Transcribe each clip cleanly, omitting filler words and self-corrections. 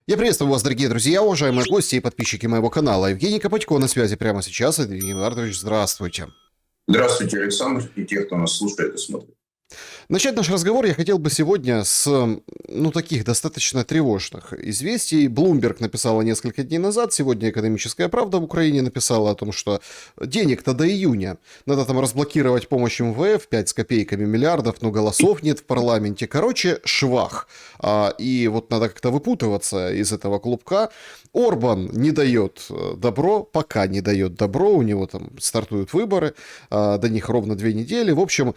Я приветствую вас, дорогие друзья, уважаемые гости и подписчики моего канала. Евгений Копатько на связи прямо сейчас. Евгений Эдуардович, здравствуйте. Здравствуйте, Александр, и те, кто нас слушает и смотрит. Начать наш разговор я хотел бы сегодня с, таких достаточно тревожных известий. Bloomberg написала несколько дней назад, сегодня «Экономическая правда» в Украине написала о том, что денег-то до июня. Надо там разблокировать помощь МВФ, 5 с копейками миллиардов, но голосов нет в парламенте. Короче, швах. И вот надо как-то выпутываться из этого клубка. Орбан не дает добро, пока не дает добро, у него там стартуют выборы, до них ровно 2 недели. В общем,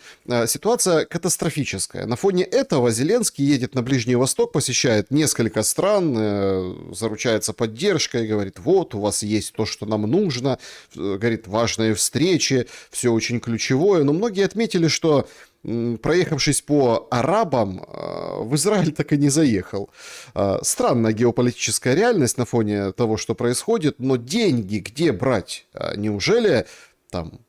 ситуация катастрофическая. На фоне этого Зеленский едет на Ближний Восток, посещает несколько стран, заручается поддержкой, говорит, вот, у вас есть то, что нам нужно, говорит, важные встречи, все очень ключевое. Но многие отметили, что проехавшись по арабам, в Израиль так и не заехал. Странная геополитическая реальность на фоне того, что происходит, но деньги где брать? Неужели там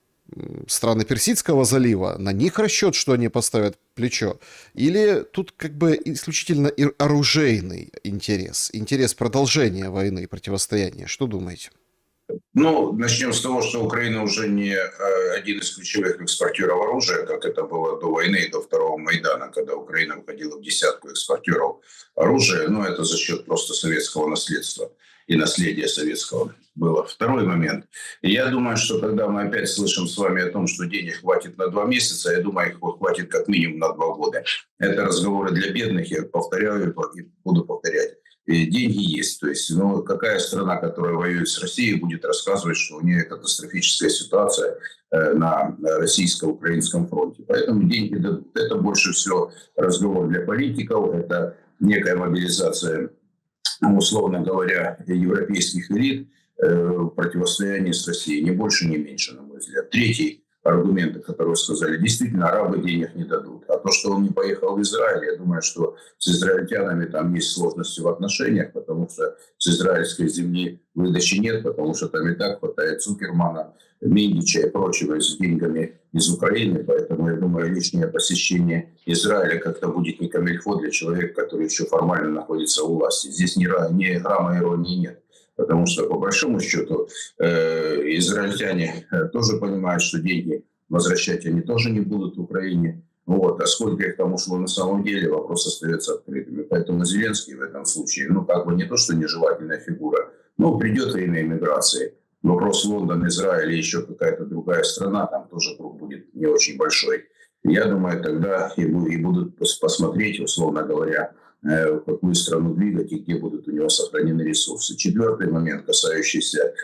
страны Персидского залива, на них расчет, что они поставят плечо? Или тут как бы исключительно оружейный интерес продолжения войны и противостояния? Что думаете? Ну, начнем с того, что Украина уже не один из ключевых экспортеров оружия, как это было до войны и до второго Майдана, когда Украина входила в десятку экспортеров оружия. Но это за счет просто советского наследства и наследия советского было. Второй момент. Я думаю, что когда мы опять слышим с вами о том, что денег хватит на 2 месяца, я думаю, их хватит как минимум на 2 года. Это разговоры для бедных, я повторяю и буду повторять. И деньги есть. То есть, какая страна, которая воюет с Россией, будет рассказывать, что у нее катастрофическая ситуация на российско-украинском фронте. Поэтому деньги дадут. Это больше всего разговор для политиков, это некая мобилизация, условно говоря, европейских элит в противостоянии с Россией. Ни больше, ни меньше, на мой взгляд. Третий аргумент, который сказали, действительно, арабы денег не дадут. А то, что он не поехал в Израиль, я думаю, что с израильтянами там есть сложности в отношениях, потому что с израильской земли выдачи нет, потому что там и так хватает Цукермана, Миндича и прочего с деньгами из Украины. Поэтому, я думаю, лишнее посещение Израиля как-то будет не камильфо для человека, который еще формально находится у власти. Здесь ни грамма иронии нет. Потому что, по большому счету, израильтяне тоже понимают, что деньги возвращать они тоже не будут в Украине. Вот. А сколько их там ушло на самом деле, вопрос остается открытым. И поэтому Зеленский в этом случае, не то, что нежелательная фигура, но придет время иммиграции. Вопрос Лондон, Израиль или еще какая-то другая страна, там тоже круг будет не очень большой. Я думаю, тогда и будут посмотреть, условно говоря, в какую страну двигать и где будут у него сохранены ресурсы. Четвертый момент, касающийся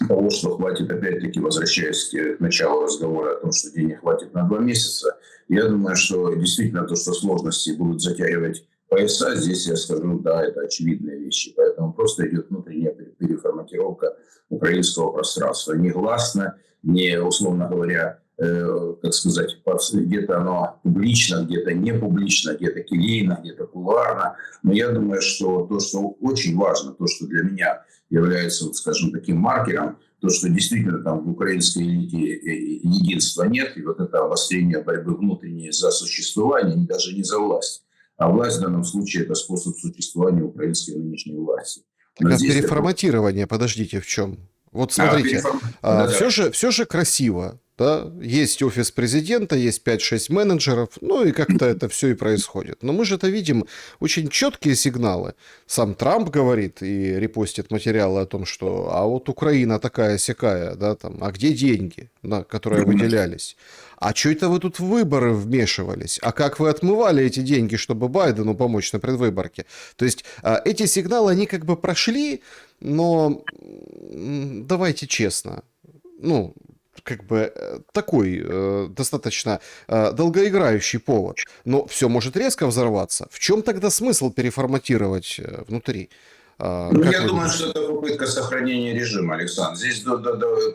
того, что хватит, опять-таки, возвращаясь к началу разговора о том, что денег хватит на 2 месяца, я думаю, что действительно то, что сложности будут затягивать пояса, здесь я скажу, да, это очевидные вещи. Поэтому просто идет внутренняя переформатировка украинского пространства. Негласно, не, условно говоря, где-то оно публично, где-то не публично, где-то келейно, где-то кулуарно. Но я думаю, что то, что очень важно, то, что для меня является, таким маркером, то, что действительно там в украинской элите единства нет, и вот это обострение борьбы внутренней за существование, даже не за власть, а власть в данном случае это способ существования украинской нынешней власти. Так, а переформатирование, подождите, в чем? Вот смотрите, все же красиво, да? Есть офис президента, есть 5-6 менеджеров, и как-то это все и происходит. Но мы же это видим очень четкие сигналы. Сам Трамп говорит и репостит материалы о том, что а вот Украина такая-сякая, да, там, а где деньги, да, которые выделялись? А что это вы тут в выборы вмешивались? А как вы отмывали эти деньги, чтобы Байдену помочь на предвыборке? То есть эти сигналы, они как бы прошли, но давайте честно, такой достаточно долгоиграющий повод. Но все может резко взорваться. В чем тогда смысл переформатировать внутри? Я думаю, что это попытка сохранения режима, Александр. Здесь,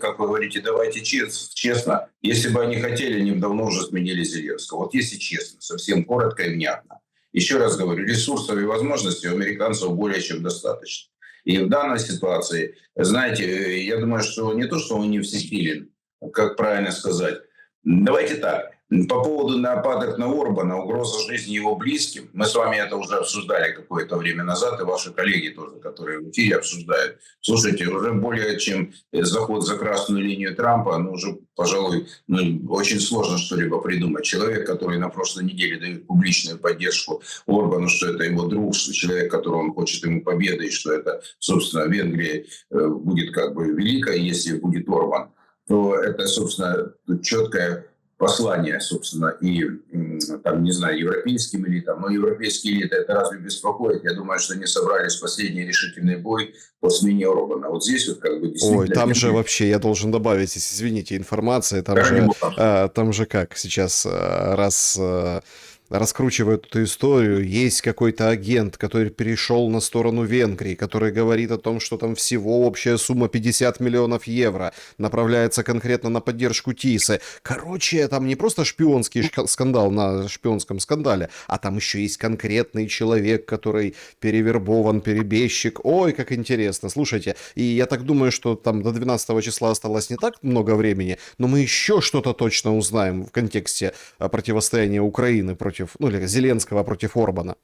как вы говорите, давайте честно. Если бы они хотели, они бы давно уже сменили Зеленского. Вот если честно, совсем коротко и внятно. Еще раз говорю, ресурсов и возможностей у американцев более чем достаточно. И в данной ситуации, знаете, я думаю, что не то, что он не всесилен, как правильно сказать. Давайте так. По поводу нападок на Орбана, угроза жизни его близким, мы с вами это уже обсуждали какое-то время назад, и ваши коллеги тоже, которые в эфире обсуждают. Слушайте, уже более чем заход за красную линию Трампа, ну уже, пожалуй, очень сложно что-либо придумать. Человек, который на прошлой неделе дает публичную поддержку Орбану, что это его друг, что человек, которого он хочет ему победы, и что это, собственно, Венгрия будет как бы великой, если будет Орбан, то это, собственно, четкое послание, собственно, и, там, не знаю, европейским элитам. Но европейские элиты это разве беспокоит? Я думаю, что они собрались в последний решительный бой по смене Орбана. Вот здесь вот как бы Ой, действительно... там же вообще, я должен добавить, извините, информация, там же как сейчас, раскручивают эту историю, есть какой-то агент, который перешел на сторону Венгрии, который говорит о том, что там всего общая сумма 50 миллионов евро направляется конкретно на поддержку Тисы. Короче, там не просто шпионский скандал на шпионском скандале, а там еще есть конкретный человек, который перевербован, перебежчик. Ой, как интересно. Слушайте, и я так думаю, что там до 12 числа осталось не так много времени, но мы еще что-то точно узнаем в контексте противостояния Украины против, ну, или Зеленского против Орбана.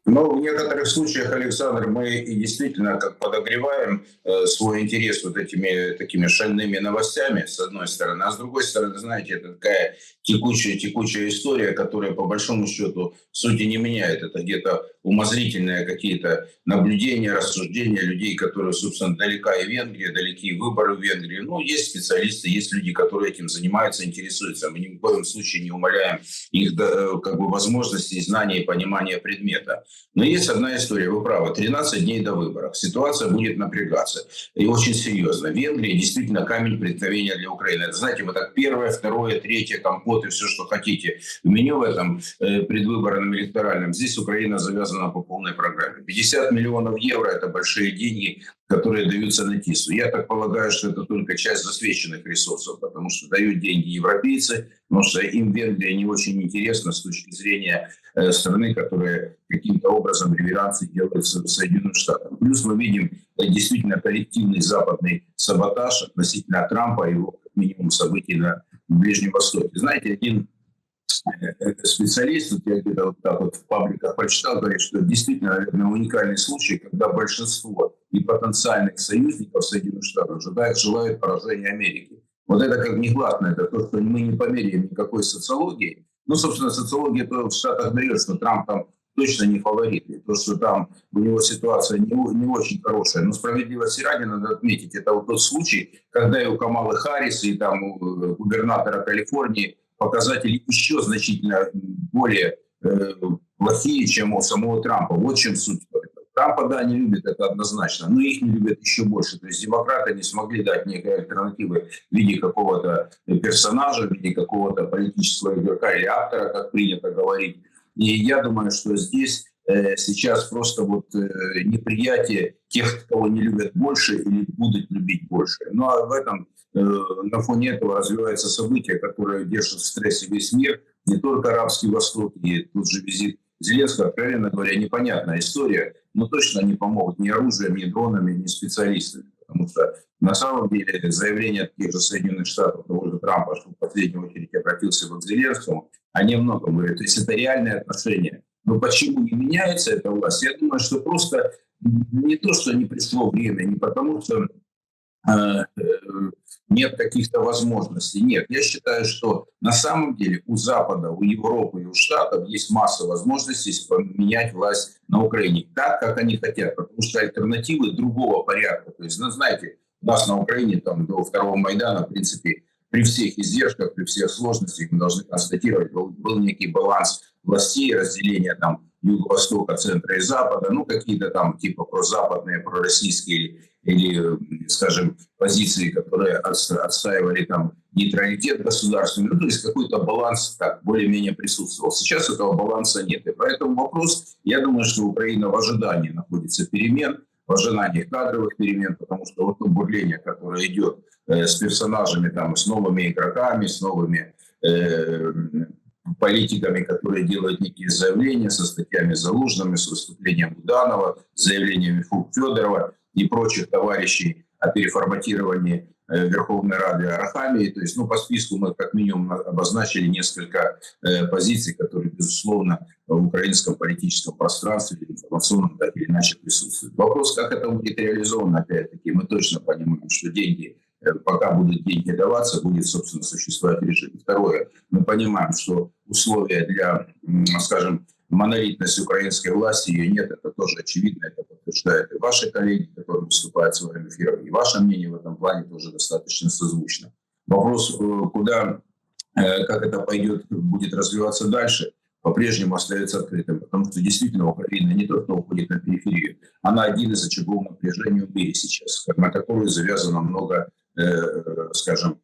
Но в некоторых случаях, Александр, мы и действительно как подогреваем свой интерес вот этими такими шальными новостями, с одной стороны. А с другой стороны, знаете, это такая текучая история, которая по большому счету сути не меняет. Это где-то умозрительные какие-то наблюдения, рассуждения людей, которые, собственно, далека и Венгрия, далеки и выборы в Венгрии. Ну, есть специалисты, есть люди, которые этим занимаются, интересуются. Мы ни в коем случае не умаляем их как бы возможностей, знаний и понимания предмета. Но есть одна история, вы правы, 13 дней до выборов. Ситуация будет напрягаться. И очень серьезно. Венгрия действительно камень преткновения для Украины. Это, знаете, вот так первое, второе, третье, компот и все, что хотите. В меню в этом предвыборном электоральном. Здесь Украина завязана по полной программе. 50 миллионов евро – это большие деньги, которые даются на ТИСу. Я так полагаю, что это только часть засвеченных ресурсов, потому что дают деньги европейцы, потому что им Венгрия не очень интересна с точки зрения страны, которая каким-то образом реверансы делает Соединенным Штатам. Плюс мы видим действительно коллективный западный саботаж относительно Трампа и его, как минимум, событий на Ближнем Востоке. Знаете, один специалист, вот я где-то вот так вот в пабликах прочитал, говорит, что действительно, наверное, уникальный случай, когда большинство и потенциальных союзников Соединенных Штатов желают поражения Америки. Вот это как негласно, это то, что мы не померяем никакой социологии. Ну, собственно, социология в Штатах дает, что Трамп там точно не фаворит. И то, что там у него ситуация не очень хорошая. Но справедливости ради надо отметить, это вот тот случай, когда и у Камалы Харрис, и там у губернатора Калифорнии показатели еще значительно более плохие, чем у самого Трампа. Вот в чем суть. Трампа, да, не любят, это однозначно, но их не любят еще больше. То есть демократы не смогли дать некой альтернативы в виде какого-то персонажа, в виде какого-то политического игрока или актора, как принято говорить. И я думаю, что здесь сейчас просто вот неприятие тех, кого не любят больше или будут любить больше. Ну а в этом, на фоне этого развиваются события, которые держат в стрессе весь мир, не только Арабский Восток, и тут же визит Зеленского, откровенно говоря, непонятная история, но точно не помогут ни оружием, ни дронами, ни специалистами. Потому что на самом деле заявление тех же Соединенных Штатов, того же Трампа, что в последнюю очередь обратился к Зеленскому, они о многом говорят. То есть это реальные отношения. Но почему не меняется эта власть? Я думаю, что просто не то, что не пришло время, не потому что нет каких-то возможностей. Нет, я считаю, что на самом деле у Запада, у Европы и у Штатов есть масса возможностей поменять власть на Украине так, как они хотят, потому что альтернативы другого порядка. То есть, ну, знаете, у нас на Украине там до второго Майдана, в принципе, при всех издержках, при всех сложностях мы должны констатировать, был некий баланс властей, разделение там юго-востока, центра и запада, ну какие-то там типа прозападные, пророссийские или, скажем, позиции, которые отстаивали там нейтралитет государственный, ну то есть какой-то баланс так более-менее присутствовал. Сейчас этого баланса нет, и поэтому вопрос, я думаю, что Украина в ожидании находится перемен, в ожидании кадровых перемен, потому что вот то бурление, которое идет с персонажами, там, с новыми игроками, с новыми политиками, которые делают некие заявления со статьями Залужными, с выступлением Буданова, с заявлениями Федорова и прочих товарищей о переформатировании Верховной Рады Арахамии. То есть, по списку мы как минимум обозначили несколько позиций, которые, безусловно, в украинском политическом пространстве, информационном, так или иначе присутствуют. Вопрос, как это будет реализовано, опять-таки, мы точно понимаем, что деньги, пока будут деньги даваться, будет, собственно, существовать режим. Второе, мы понимаем, что условия для, скажем, монолитность украинской власти, ее нет, это тоже очевидно, это подтверждают и ваши коллеги, которые выступают в своем эфире, и ваше мнение в этом плане тоже достаточно созвучно. Вопрос, куда, как это пойдет, будет развиваться дальше, по-прежнему остается открытым, потому что действительно Украина не только уходит на периферию, она один из очагов напряжения в мире сейчас, на который завязано много, скажем,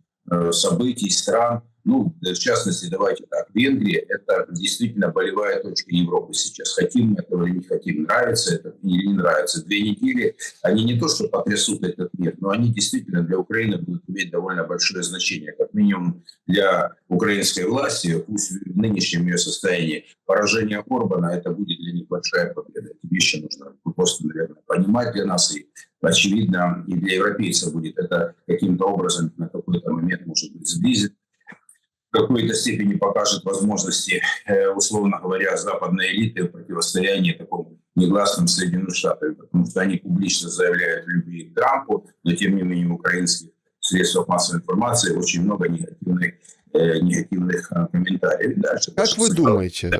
событий, стран. В частности, давайте так, Венгрия – это действительно болевая точка Европы сейчас. Хотим мы этого или не хотим, нравится это или не нравится. 2 недели, они не то что потрясут этот мир, но они действительно для Украины будут иметь довольно большое значение. Как минимум для украинской власти, пусть в нынешнем ее состоянии, поражение Орбана – это будет для них большая победа. Эти вещи нужно просто, наверное, понимать для нас, и очевидно, и для европейцев будет это каким-то образом на какой-то момент, может быть, сблизит, в какой-то степени покажет возможности, условно говоря, западной элиты в противостоянии такому негласным Соединенным Штатам, потому что они публично заявляют любви к Трампу, но тем не менее в украинских средствах массовой информации очень много негативных комментариев. Дальше, Как вы думаете,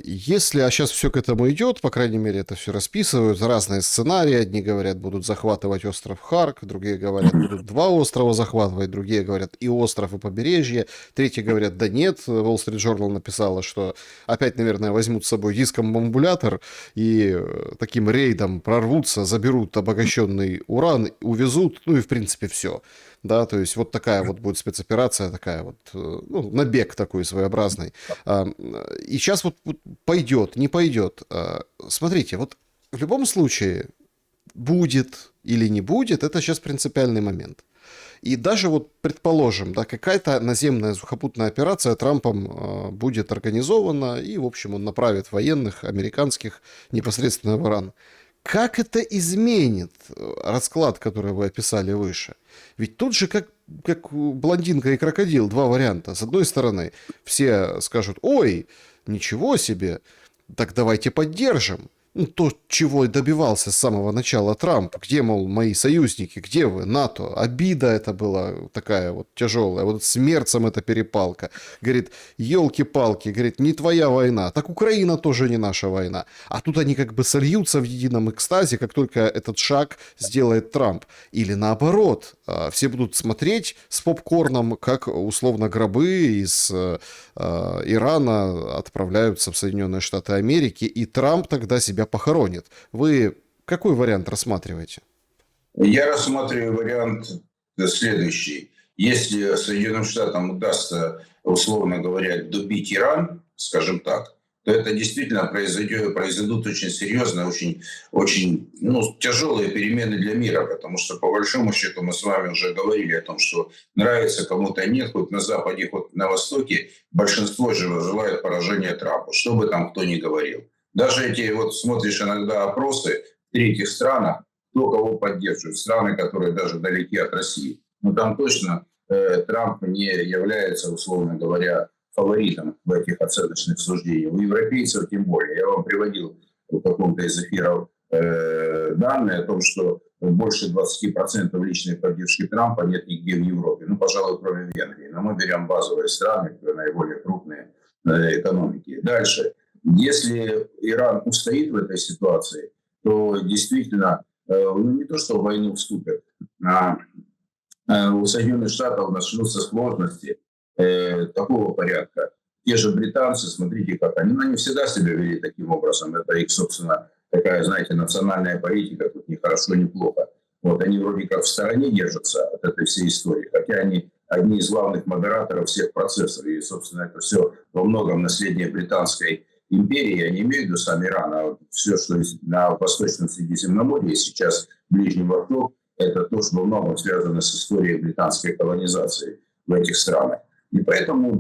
если, сейчас все к этому идет, по крайней мере, это все расписывают, разные сценарии, одни говорят, будут захватывать остров Харк, другие говорят, будут 2 острова захватывать, другие говорят, и остров, и побережье, третьи говорят, да нет, Wall Street Journal написала, что опять, наверное, возьмут с собой дискомбомбулятор и таким рейдом прорвутся, заберут обогащенный уран, увезут, и в принципе все. Да, то есть вот такая вот будет спецоперация, такая вот, набег такой своеобразный. И сейчас вот пойдет, не пойдет. Смотрите, вот в любом случае будет или не будет, это сейчас принципиальный момент. И даже вот предположим, да, какая-то наземная сухопутная операция Трампом будет организована, и, в общем, он направит военных американских непосредственно в Иран. Как это изменит расклад, который вы описали выше? Ведь тут же как блондинка и крокодил, 2 варианта. С одной стороны, все скажут, ой, ничего себе, так давайте поддержим. То, чего и добивался с самого начала Трамп. Где, мол, мои союзники, где вы, НАТО? Обида это была такая вот тяжелая. Вот с Мерцем эта перепалка. Говорит, елки-палки, говорит, не твоя война. Так Украина тоже не наша война. А тут они как бы сольются в едином экстазе, как только этот шаг сделает Трамп. Или наоборот, все будут смотреть с попкорном, как условно гробы из Ирана отправляются в Соединенные Штаты Америки, и Трамп тогда себя похоронит. Вы какой вариант рассматриваете? Я рассматриваю вариант следующий. Если Соединенным Штатам удастся, условно говоря, добить Иран, скажем так, то это действительно произойдут очень серьезные, очень тяжелые перемены для мира, потому что, по большому счету, мы с вами уже говорили о том, что нравится кому-то нет, хоть на Западе, хоть на Востоке, большинство же желает поражения Трампа, что бы там кто ни говорил. Даже эти, смотришь иногда опросы в третьих странах, кто кого поддерживает, страны, которые даже далеки от России. Но там точно Трамп не является, условно говоря, фаворитом в этих оценочных суждениях. У европейцев тем более. Я вам приводил в каком-то из эфиров данные о том, что больше 20% личной поддержки Трампа нет нигде в Европе. Пожалуй, кроме Венгрии. Но мы берем базовые страны, наиболее крупные экономики. Дальше. Если Иран устоит в этой ситуации, то действительно, не то что в войну вступят, а у Соединенных Штатов начнутся сложности такого порядка. Те же британцы, смотрите, как они всегда себя вели таким образом. Это их, собственно, такая, знаете, национальная политика, тут ни хорошо, ни плохо. Они вроде как в стороне держатся от этой всей истории, хотя они одни из главных модераторов всех процессов. И, собственно, это все во многом наследие британской империи, я не имею в виду сам Иран, а все, что на Восточном Средиземноморье, сейчас Ближний Восток, это то, что во многом связано с историей британской колонизации в этих странах. И поэтому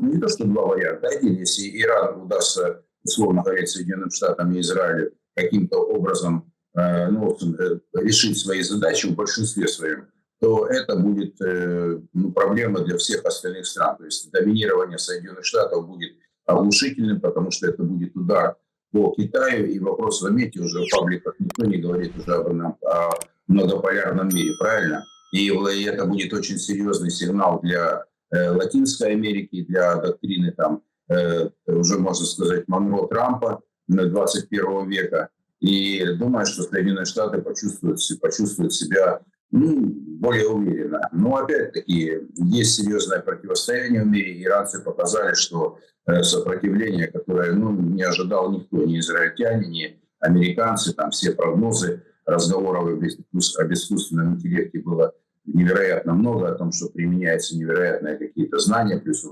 не то, что 2 варианта. Один, если Иран удастся, условно говоря, Соединенным Штатам и Израилю каким-то образом решить свои задачи в большинстве своем, то это будет проблема для всех остальных стран. То есть доминирование Соединенных Штатов будет оглушительным, потому что это будет удар по Китаю. И вопрос, заметьте, уже в пабликах никто не говорит уже о многополярном мире, правильно? И это будет очень серьезный сигнал для Латинской Америки, для доктрины там, уже можно сказать, Монро Трампа 21 века. И думаю, что Соединенные Штаты почувствуют себя более уверенно. Но опять-таки есть серьезное противостояние в мире. Иранцы показали, что сопротивление, которое не ожидал никто, ни израильтяне, ни американцы, там все прогнозы разговоров об искусственном интеллекте было невероятно много, о том, что применяются невероятные какие-то знания, плюс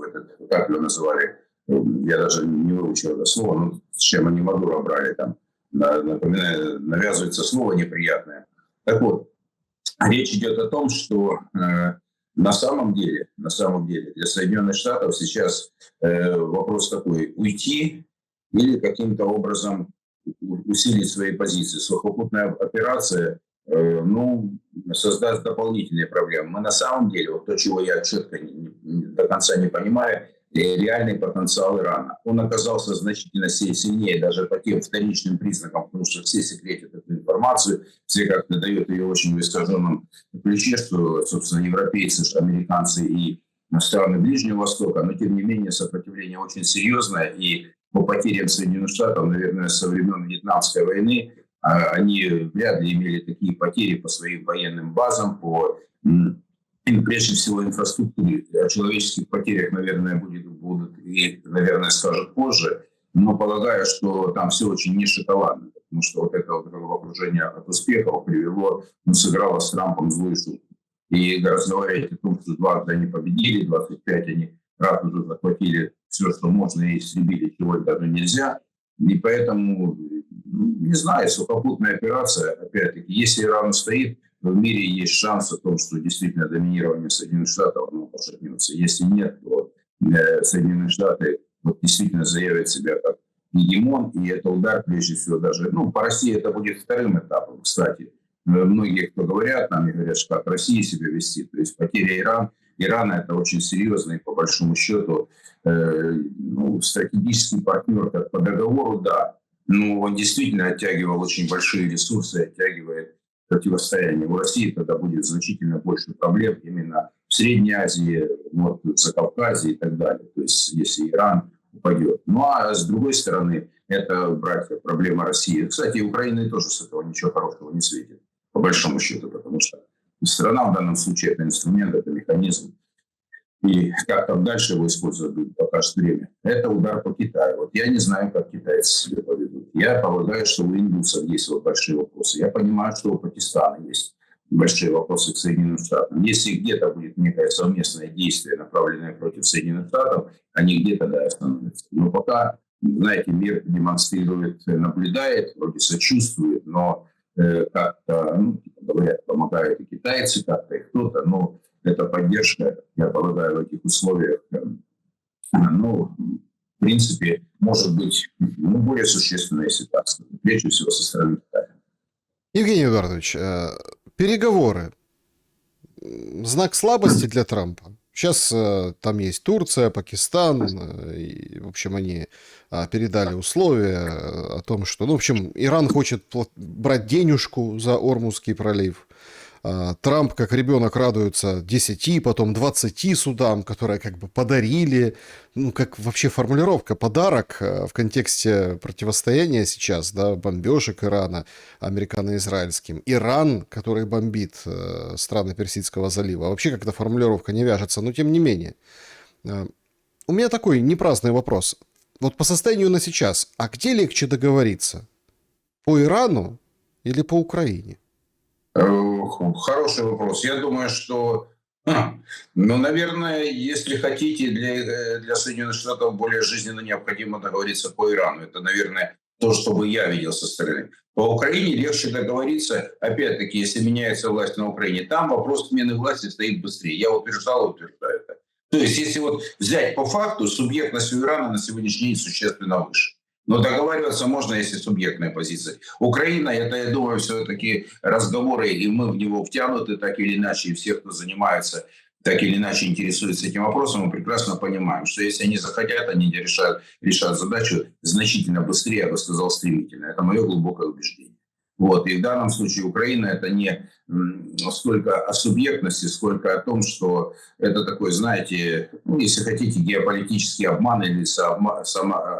как его называли, я даже не выучил это слово, с чем они Мадуро брали там, напоминаю, навязывается слово неприятное. Так вот, речь идет о том, что на самом деле для Соединенных Штатов сейчас вопрос такой: уйти или каким-то образом усилить свои позиции. Сухопутная операция создаст дополнительные проблемы. Мы на самом деле, вот то, чего я четко до конца не понимаю, реальный потенциал Ирана. Он оказался значительно сильнее даже по тем вторичным признакам, потому что все секретят эту информацию, все как-то дают ее очень в искаженном ключе, что, собственно, европейцы, американцы и страны Ближнего Востока, но тем не менее сопротивление очень серьезное, и по потерям Соединенных Штатов, наверное, со времен Вьетнамской войны, они вряд ли имели такие потери по своим военным базам, по прежде всего инфраструктуре. О человеческих потерях, наверное, будут и, наверное, скажут позже, но полагаю, что там все очень не шоколадно, потому что вот это окружение от успехов привело, сыграло с Трампом злую шутку. И разговаривать о том, что 20 они победили, 25 они раз уже захватили все, что можно, и истребили, чего даже нельзя. И поэтому, не знаю, сухопутная операция, опять-таки, если Иран стоит, в мире есть шанс о том, что действительно доминирование Соединенных Штатов пошатнется. Если нет, то Соединенные Штаты действительно заявят себя как гегемон, и это удар, прежде всего, даже, по России это будет вторым этапом, кстати. Многие, кто говорят нам, и говорят, что как Россия себя вести, то есть потеря Ирана это очень серьезно, и по большому счету стратегический партнер как по договору, да, но он действительно оттягивал очень большие ресурсы, оттягивает противостояние. У России тогда будет значительно больше проблем именно в Средней Азии, в Закавказье и так далее. То есть если Иран упадет. Ну а с другой стороны, это проблема России. Кстати, Украина тоже с этого ничего хорошего не светит, по большому счету, потому что страна в данном случае это инструмент, это механизм. И как там дальше его использовать будет, покажет время. Это удар по Китаю. Вот я не знаю, как китайцы себя поведут. Я полагаю, что у индусов есть большие вопросы. Я понимаю, что у Пакистана есть большие вопросы к Соединенным Штатам. Если где-то будет некое совместное действие, направленное против Соединенных Штатов, они где-то, да, остановятся. Но пока, знаете, мир демонстрирует, наблюдает, вроде сочувствует, но как-то, говорят, помогают и китайцы, как-то и кто-то, но эта поддержка, я полагаю, в этих условиях, в принципе, может быть более существенной, если так сказать, прежде всего со стороны Китая. Евгений Эдуардович, переговоры. Знак слабости для Трампа. Сейчас там есть Турция, Пакистан, и, в общем, они передали условия о том, что, в общем, Иран хочет брать денежку за Ормузский пролив. Трамп, как ребенок, радуется 10, потом 20 судам, которые как бы подарили. Как вообще формулировка, подарок в контексте противостояния сейчас, да, бомбежек Ирана американо-израильским. Иран, который бомбит страны Персидского залива. Вообще как-то формулировка не вяжется, но тем не менее. У меня такой непраздный вопрос. Вот по состоянию на сейчас, а где легче договориться? По Ирану или по Украине? Хороший вопрос. Я думаю, что, наверное, если хотите, для Соединенных Штатов более жизненно необходимо договориться по Ирану. Это, наверное, то, что бы я видел со стороны. По Украине легче договориться, опять-таки, если меняется власть на Украине. Там вопрос смены власти стоит быстрее. Я утверждаю это. То есть, если взять по факту, субъектность у Ирана на сегодняшний день существенно выше. Но договариваться можно, если субъектная позиция. Украина, это, я думаю, все-таки разговоры, и мы в него втянуты так или иначе, и все, кто занимается, так или иначе интересуется этим вопросом, мы прекрасно понимаем, что если они захотят, они решат задачу значительно быстрее, я бы сказал, стремительно. Это мое глубокое убеждение. Вот. И в данном случае Украина это не столько о субъектности, сколько о том, что это такой, знаете, ну, если хотите, геополитический обман или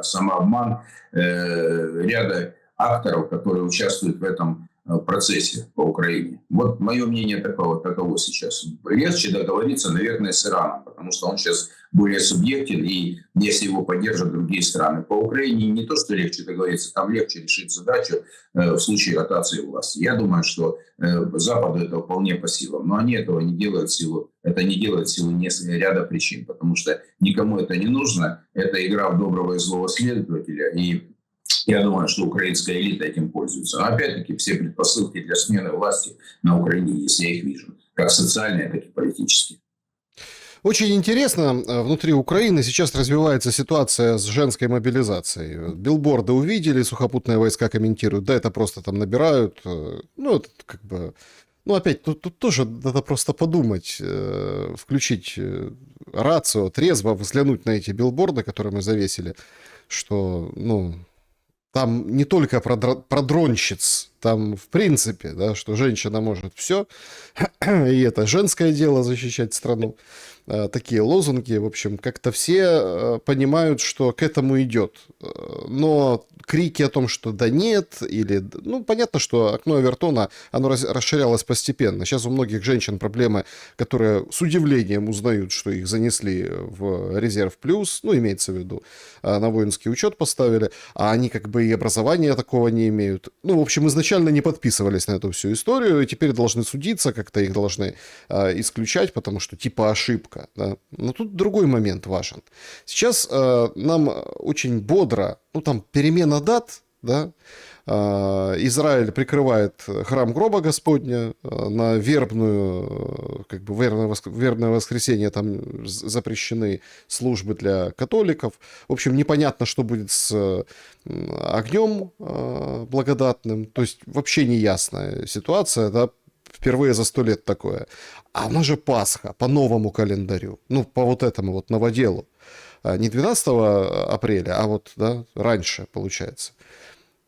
самообман ряда акторов, которые участвуют в этом процессе по Украине. Вот мое мнение таково сейчас. Легче договориться, наверное, с Ираном, потому что он сейчас более субъектен, и если его поддержат другие страны. По Украине не то, что легче договориться, там легче решить задачу в случае ротации власти. Я думаю, что Западу это вполне по силам, но они этого не делают в силу, это не делают в силу ряда причин, потому что никому это не нужно, это игра в доброго и злого следователя, и я думаю, что украинская элита этим пользуется. Но опять-таки все предпосылки для смены власти на Украине есть, я их вижу, как социальные, так и политические. Очень интересно, внутри Украины сейчас развивается ситуация с женской мобилизацией. Билборды увидели, сухопутные войска комментируют, да, это просто там набирают. Ну, это как бы... Ну, опять, тут тоже надо просто подумать, включить рацию, трезво взглянуть на эти билборды, которые мы завесили, что, ну, там не только про дронщиц, там в принципе, да, что женщина может все, и это женское дело защищать страну. Такие лозунги, в общем, как-то все понимают, что к этому идет. Но крики о том, что да нет, или... Ну, понятно, что окно Овертона, оно расширялось постепенно. Сейчас у многих женщин проблемы, которые с удивлением узнают, что их занесли в резерв плюс, ну, имеется в виду, на воинский учет поставили, а они как бы и образования такого не имеют. Ну, в общем, изначально не подписывались на эту всю историю, и теперь должны судиться, как-то их должны исключать, потому что типа ошибка. Да? Но тут другой момент важен. Сейчас нам очень бодро, ну там перемена дат, да, Израиль прикрывает храм гроба Господня, на вербную, как бы вербное воскресенье там запрещены службы для католиков. В общем, непонятно, что будет с огнем благодатным. То есть вообще неясная ситуация, да, впервые за 100 лет такое. А у нас же Пасха по новому календарю. Ну, по вот этому вот новоделу. Не 12 апреля, а вот, да, раньше, получается.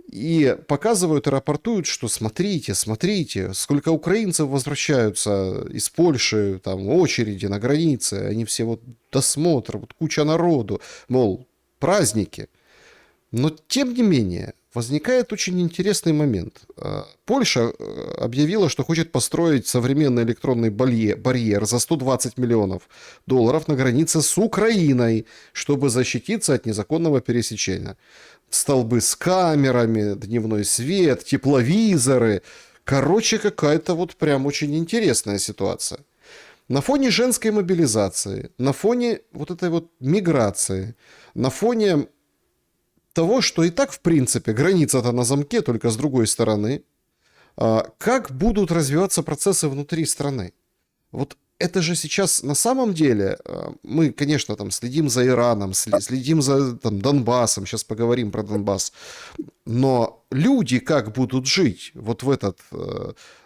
И показывают и рапортуют, что смотрите, смотрите, сколько украинцев возвращаются из Польши, там, очереди на границе, они все вот досмотр, вот куча народу, мол, праздники. Но, тем не менее, возникает очень интересный момент. Польша объявила, что хочет построить современный электронный барьер за 120 миллионов долларов на границе с Украиной, чтобы защититься от незаконного пересечения. Столбы с камерами, дневной свет, тепловизоры. Короче, какая-то вот прям очень интересная ситуация. На фоне женской мобилизации, на фоне вот этой вот миграции, на фоне того, что и так, в принципе, граница-то на замке, только с другой стороны, как будут развиваться процессы внутри страны. Вот это же сейчас на самом деле, мы, конечно, там следим за Ираном, следим за там, Донбассом, сейчас поговорим про Донбасс, но люди как будут жить вот в этот,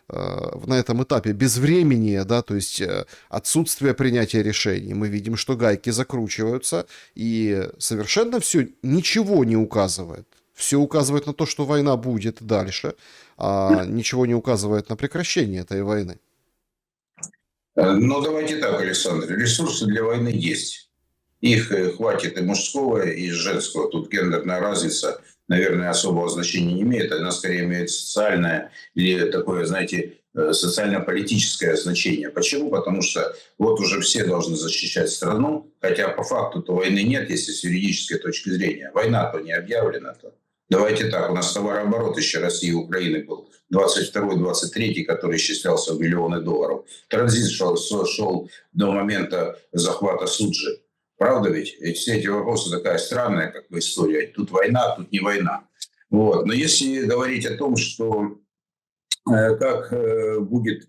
на этом этапе безвременья, да, то есть отсутствие принятия решений. Мы видим, что гайки закручиваются, и совершенно все ничего не указывает. Все указывает на то, что война будет дальше, а ничего не указывает на прекращение этой войны. Ну, давайте так, Александр. Ресурсы для войны есть. Их хватит и мужского, и женского. Тут гендерная разница, наверное, особого значения не имеет. Она скорее имеет социальное или такое, знаете, социально-политическое значение. Почему? Потому что вот уже все должны защищать страну, хотя по факту-то войны нет, если с юридической точки зрения. Война-то не объявлена-то. Давайте так, у нас товарооборот еще России и Украины был 22-23, который исчислялся в миллионы долларов. Транзит шел до момента захвата Суджи. Правда ведь? Ведь все эти вопросы такая странная как бы история. Тут война, тут не война. Вот. Но если говорить о том, что как будут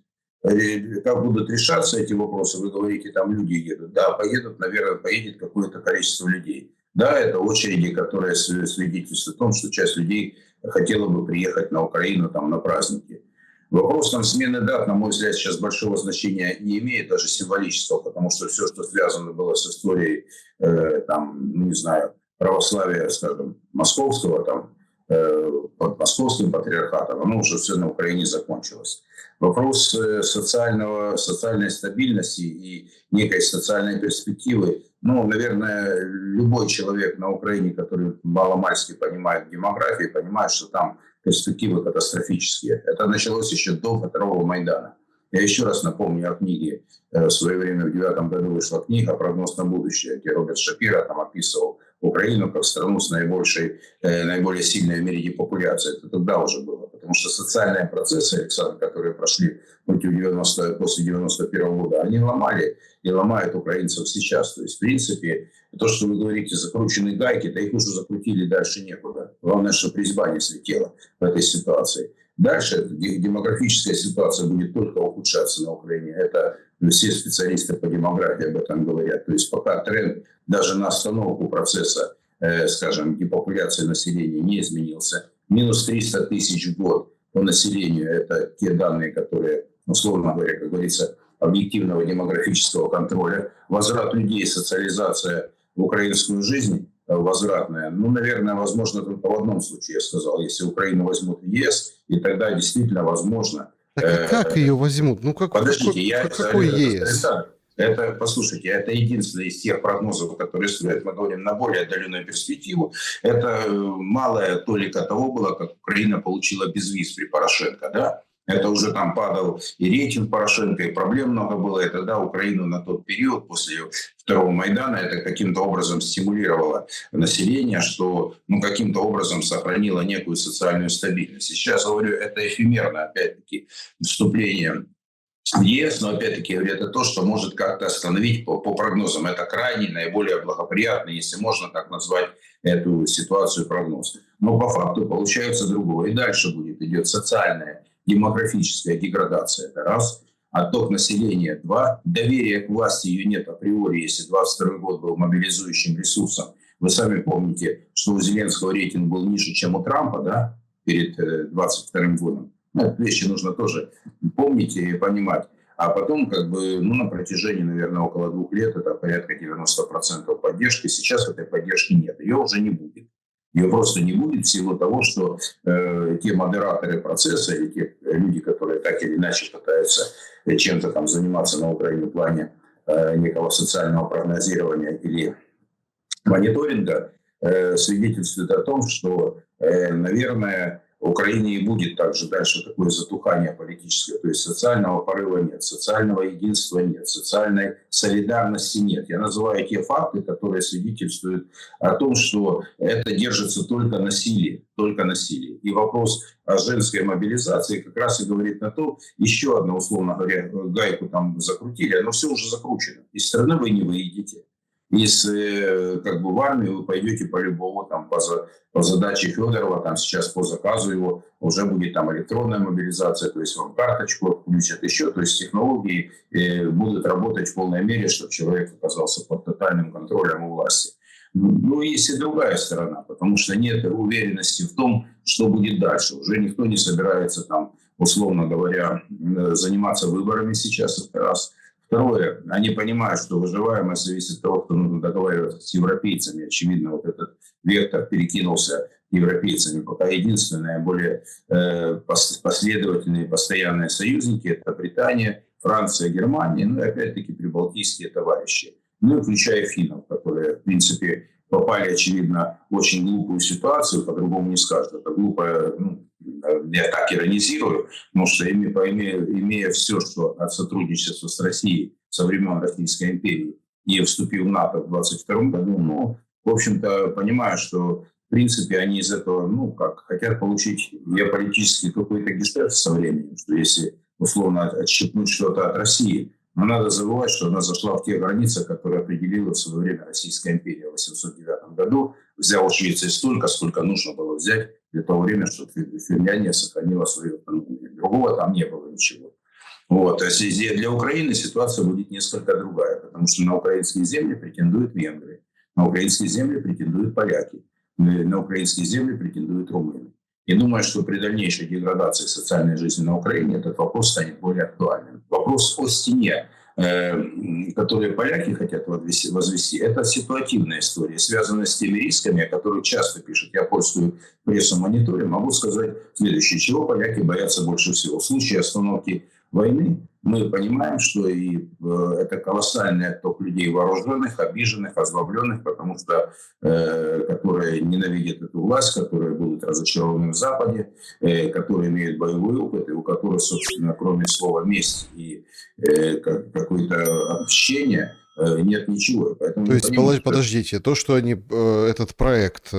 решаться эти вопросы, вы говорите, там люди едут. Да, поедут, наверное, поедет какое-то количество людей. Да, это очереди, которые свидетельствуют о том, что часть людей хотела бы приехать на Украину там, на праздники. Вопрос там смены дат, на мой взгляд, сейчас большого значения не имеет, даже символического, потому что все, что связано было с историей, там, ну, не знаю, православия, скажем, московского, там, под московским патриархатом, оно уже все на Украине закончилось. Вопрос социальной стабильности и некой социальной перспективы, ну, наверное, любой человек на Украине, который маломальски понимает демографию, понимает, что там перспективы катастрофические. Это началось еще до второго Майдана. Я еще раз напомню о книге. В свое время в 2009 году вышла книга «Прогноз на будущее», где Роберт Шапиро там описывал Украину как страну с наиболее сильной в мире депопуляцией. Это тогда уже было. Потому что социальные процессы, Александр, которые прошли после 91 года, они ломали и ломают украинцев сейчас. То есть, в принципе, то, что вы говорите, закрученные гайки, да их уже закрутили, дальше некуда. Главное, чтобы резьба не слетела в этой ситуации. Дальше демографическая ситуация будет только ухудшаться на Украине. Это все специалисты по демографии об этом говорят. То есть пока тренд даже на остановку процесса, скажем, депопуляции населения не изменился. Минус 300 тысяч в год по населению – это те данные, которые, условно говоря, как говорится, объективного демографического контроля. Возврат людей, социализация в украинскую жизнь возвратная, ну, наверное, возможно только в одном случае, я сказал, если Украину возьмут в ЕС, и тогда действительно возможно. Так а как ее возьмут? Ну, Подождите, какой ЕС? это, послушайте, это единственный из тех прогнозов, которые строят, мы говорим, на более отдаленную перспективу. Это малая толика того было, как Украина получила безвиз при Порошенко, да? Это уже там падал и рейтинг Порошенко, и проблем много было. И тогда Украину на тот период, после второго Майдана, это каким-то образом стимулировало население, что каким-то образом сохранило некую социальную стабильность. Сейчас, говорю, это эфемерно, опять-таки, вступление в ЕС, но опять-таки это то, что может как-то остановить по прогнозам. Это крайне наиболее благоприятно, если можно так назвать эту ситуацию прогноз. Но по факту получается другое. И дальше идет социальная, демографическая деградация. Это раз. Отток населения. Два. Доверия к власти ее нет априори, если 22 год был мобилизующим ресурсом. Вы сами помните, что у Зеленского рейтинг был ниже, чем у Трампа, да, перед 22 годом. Эти вещи нужно тоже помнить и понимать. А потом, на протяжении, наверное, около 2 лет, это порядка 90% поддержки. Сейчас этой поддержки нет. Ее уже не будет. Ее просто не будет в силу того, что те модераторы процесса, или те люди, которые так или иначе пытаются чем-то там заниматься на Украине в плане некого социального прогнозирования или мониторинга, свидетельствует о том, что, наверное, в Украине и будет также дальше такое затухание политическое. То есть социального порыва нет, социального единства нет, социальной солидарности нет. Я называю те факты, которые свидетельствуют о том, что это держится только на силе. Только на силе. И вопрос о женской мобилизации как раз и говорит на то, еще одно, условно говоря, гайку там закрутили, оно все уже закручено. Из страны вы не выйдете. В армию вы пойдете по-любому, там, по задаче Федорова, там сейчас по заказу его уже будет там электронная мобилизация, то есть вам карточку включат еще, то есть технологии будут работать в полной мере, чтобы человек оказался под тотальным контролем у власти. Ну, есть и другая сторона, потому что нет уверенности в том, что будет дальше. Уже никто не собирается там, условно говоря, заниматься выборами сейчас, это раз. Второе, они понимают, что выживаемость зависит от того, кто нужно договариваться с европейцами. Очевидно, вот этот вектор перекинулся европейцами. Пока единственные, более последовательные, постоянные союзники – это Британия, Франция, Германия, ну и опять-таки прибалтийские товарищи. Ну и включая финнов, которые, в принципе, попали, очевидно, в очень глупую ситуацию, по-другому не скажут. Это глупо, я так иронизирую, потому что имея все, что от сотрудничества с Россией со времен Российской империи и вступив в НАТО в 22 году, в общем-то, понимаю, что, в принципе, они из этого, хотят получить геополитический какой-то гештальт со временем, что если, условно, отщипнуть что-то от России, но надо забывать, что она зашла в те границы, которые определила в свое время Российская империя в 809 году, взяла Швеции столько, сколько нужно было взять для того времени, чтобы Финляндия сохранила свою автономию. Другого там не было ничего. Вот. А для Украины ситуация будет несколько другая, потому что на украинские земли претендуют венгры. На украинские земли претендуют поляки, на украинские земли претендуют румыны. И думаю, что при дальнейшей деградации социальной жизни на Украине этот вопрос станет более актуальным. Вопрос о стене, которые поляки хотят возвести, это ситуативная история, связанная с теми рисками, о которых часто пишут. Я польскую прессу мониторю, могу сказать следующее. Чего поляки боятся больше всего? В случае остановки войны мы понимаем, что это колоссальный отток людей вооруженных, обиженных, озлобленных, потому что которые ненавидят эту власть, которые будут разочарованы в Западе, которые имеют боевой опыт, и у которых, собственно, кроме слова «месть» и какое-то общение, нет ничего. Поэтому То есть, понимаем, подождите, то, что они этот проект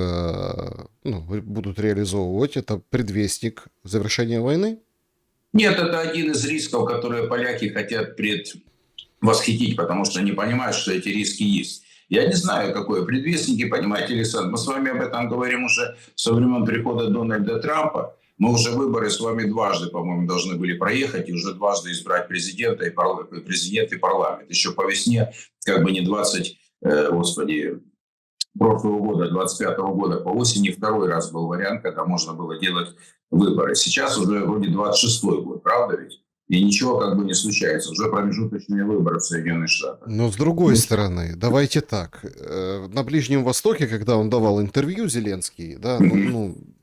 будут реализовывать, это предвестник завершения войны? Нет, это один из рисков, которые поляки хотят предвосхитить, потому что они понимают, что эти риски есть. Я не знаю, какое предвестники, понимаете, Александр, мы с вами об этом говорим уже со времен прихода Дональда Трампа. Мы уже выборы с вами дважды, по-моему, должны были проехать и уже дважды избрать президента и парламент. Еще по весне, как бы не прошлого года, 25-го года, по осени второй раз был вариант, когда можно было делать выборы. Сейчас уже вроде 26-й год, правда ведь? И ничего как бы не случается. Уже промежуточные выборы в Соединенных Штатах. Но с другой стороны, давайте так. На Ближнем Востоке, когда он давал интервью, Зеленский, да,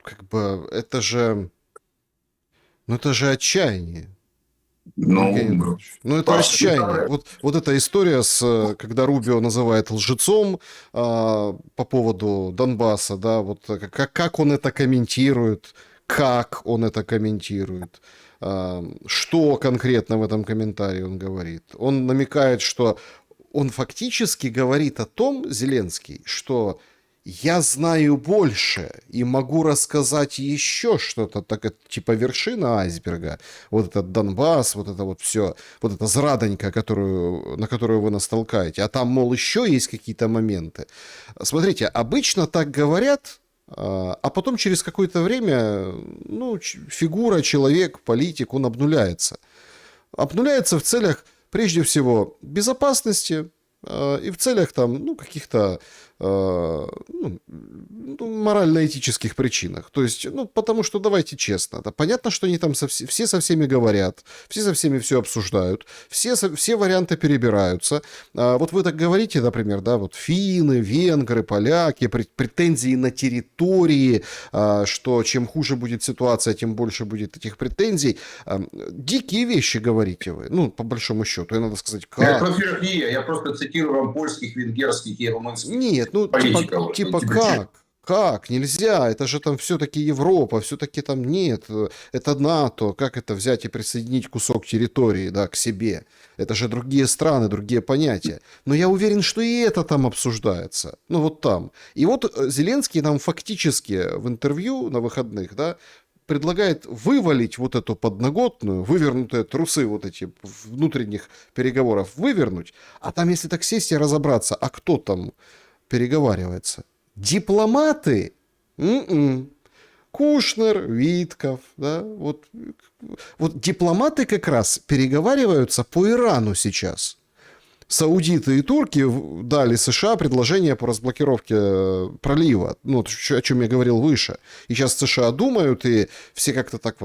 как бы это же отчаяние. Это отчаяние. Вот эта история, когда Рубио называет лжецом по поводу Донбасса, да, вот как он это комментирует, что конкретно в этом комментарии он говорит. Он намекает, что он фактически говорит о том, Зеленский, что я знаю больше и могу рассказать еще что-то, так типа вершина айсберга. Вот этот Донбасс, вот это вот все, вот эта зрадонька, на которую вы нас толкаете. А там, мол, еще есть какие-то моменты. Смотрите, обычно так говорят, а потом через какое-то время, фигура, человек, политик, он обнуляется. Обнуляется в целях, прежде всего, безопасности и в целях там, каких-то морально-этических причинах. То есть, потому что, давайте честно, да, понятно, что они там все со всеми говорят, все со всеми все обсуждают, все варианты перебираются. Вот вы так говорите, например, да, вот финны, венгры, поляки, претензии на территории, что чем хуже будет ситуация, тем больше будет этих претензий. Дикие вещи говорите вы, по большому счету, и надо сказать, как... Во-первых, не я просто цитирую вам польских, венгерских и румынских. Нет, как? Нельзя, это же там все-таки Европа, все-таки там нет, это НАТО, как это взять и присоединить кусок территории, да, к себе? Это же другие страны, другие понятия. Но я уверен, что и это там обсуждается, вот там. И вот Зеленский нам фактически в интервью на выходных, да, предлагает вывалить вот эту подноготную, вывернутые трусы вот эти внутренних переговоров вывернуть, а там, если так сесть и разобраться, а кто там переговаривается? Дипломаты? Кушнер, Витков, да, вот дипломаты как раз переговариваются по Ирану сейчас. Саудиты и турки дали США предложение по разблокировке пролива, о чем я говорил выше. И сейчас США думают, и все как-то так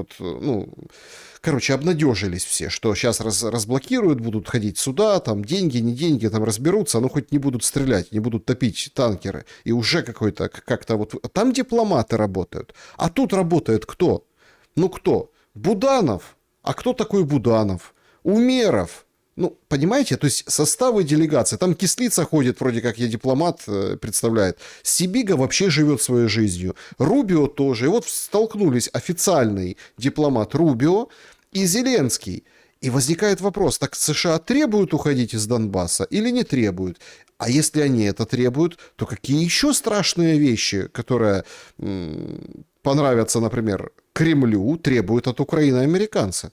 обнадежились все, что сейчас разблокируют, будут ходить сюда, там деньги, не деньги, там разберутся, хоть не будут стрелять, не будут топить танкеры. И уже как-то там дипломаты работают. А тут работает кто? Кто? Буданов. А кто такой Буданов? Умеров. Понимаете, то есть составы делегации, там Кислица ходит, вроде как я дипломат, представляет. Сибига вообще живет своей жизнью. Рубио тоже. И вот столкнулись официальный дипломат Рубио и Зеленский. И возникает вопрос, так США требуют уходить из Донбасса или не требуют? А если они это требуют, то какие еще страшные вещи, которые понравятся, например, Кремлю, требуют от Украины американцы?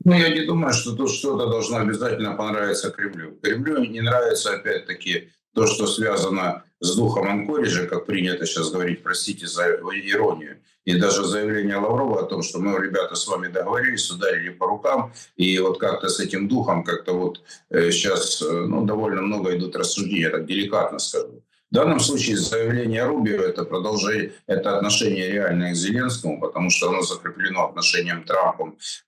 Я не думаю, что тут что-то должно обязательно понравиться Кремлю. Кремлю не нравится, опять-таки, то, что связано с духом Анкориджа, как принято сейчас говорить, простите за иронию. И даже заявление Лаврова о том, что мы, ребята, с вами договорились, ударили по рукам, и вот как-то с этим духом как-то вот сейчас довольно много идут рассуждения, так деликатно скажу. В данном случае заявление Рубио – это продолжение, это отношение реальное к Зеленскому, потому что оно закреплено отношением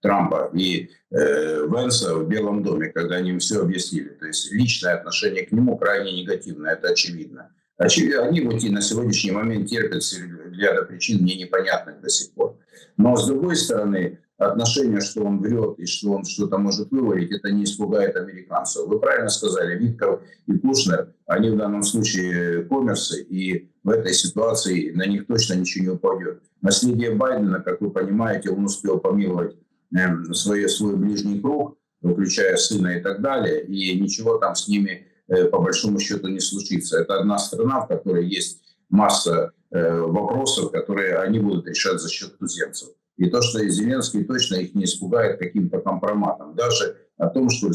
Трампа и Венса в Белом доме, когда они им все объяснили. То есть личное отношение к нему крайне негативное, это очевидно. Они вот и на сегодняшний момент терпят ряда причин, мне непонятных до сих пор. Но с другой стороны, отношение, что он врет и что он что-то может вывалить, это не испугает американцев. Вы правильно сказали, Витков и Кушнер, они в данном случае коммерсы, и в этой ситуации на них точно ничего не упадет. Наследие Байдена, как вы понимаете, он успел помиловать свой ближний круг, включая сына и так далее, и ничего там с ними по большому счету не случится. Это одна страна, в которой есть масса вопросов, которые они будут решать за счет туземцев. И то, что Зеленский точно их не испугает каким-то компроматом. Даже о том, что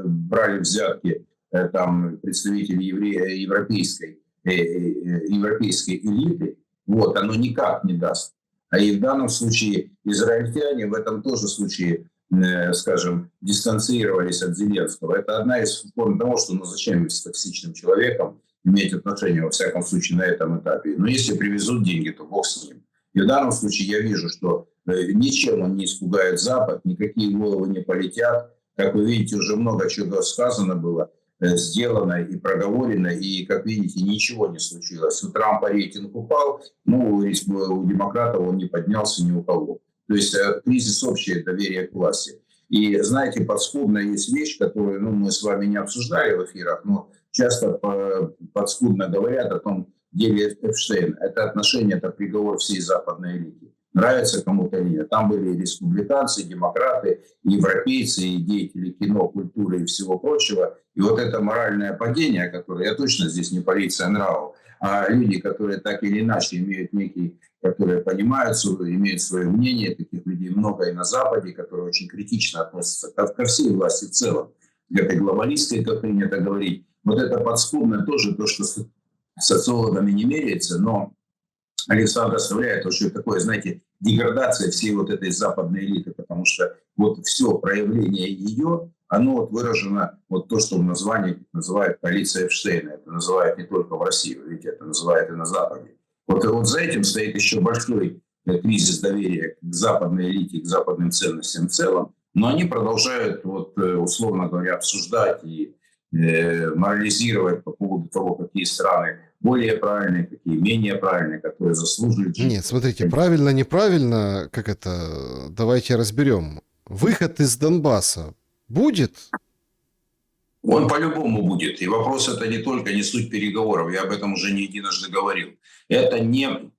брали взятки там представители европейской элиты, вот, оно никак не даст. А и в данном случае израильтяне в этом тоже случае, скажем, дистанцировались от Зеленского. Это одна из форм того, что зачем с токсичным человеком иметь отношение, во всяком случае, на этом этапе. Но если привезут деньги, то бог с ним. И в данном случае я вижу, что ничем он не испугает Запад, никакие головы не полетят. Как вы видите, уже много чего сказано было, сделано и проговорено, и, как видите, ничего не случилось. У Трампа рейтинг упал, но у демократов он не поднялся ни у кого. То есть кризис общее доверие к власти. И, знаете, подспудно есть вещь, которую мы с вами не обсуждали в эфирах, но часто подспудно говорят о том деле Эпштейн. Это отношение, это приговор всей западной элиты. Нравится кому-то или нет. Там были и республиканцы, и демократы, и европейцы, и деятели кино, культуры и всего прочего. И вот это моральное падение, которое, я точно здесь не полиция нравов, а люди, которые так или иначе имеют некий, которые понимают, имеют свое мнение, таких людей много и на Западе, которые очень критично относятся ко всей власти в целом, к этой глобалистской, как принято говорить. Вот это подспудно тоже то, что с социологами не меряется, но Александр оставляет то, что это такое, знаете, деградация всей вот этой западной элиты, потому что вот все проявление ее, оно вот выражено, вот то, что в названии называют полиция Эпштейна, это называют не только в России, вы видите, это называют и на Западе. Вот за этим стоит еще большой кризис доверия к западной элите, к западным ценностям в целом, но они продолжают, вот, условно говоря, обсуждать и морализировать по поводу того, какие страны более правильные, какие менее правильные, которые заслуживают. Нет, смотрите, правильно, неправильно, как это, давайте разберем. Выход из Донбасса будет? Он по-любому будет. И вопрос это не суть переговоров, я об этом уже не единожды говорил. Это не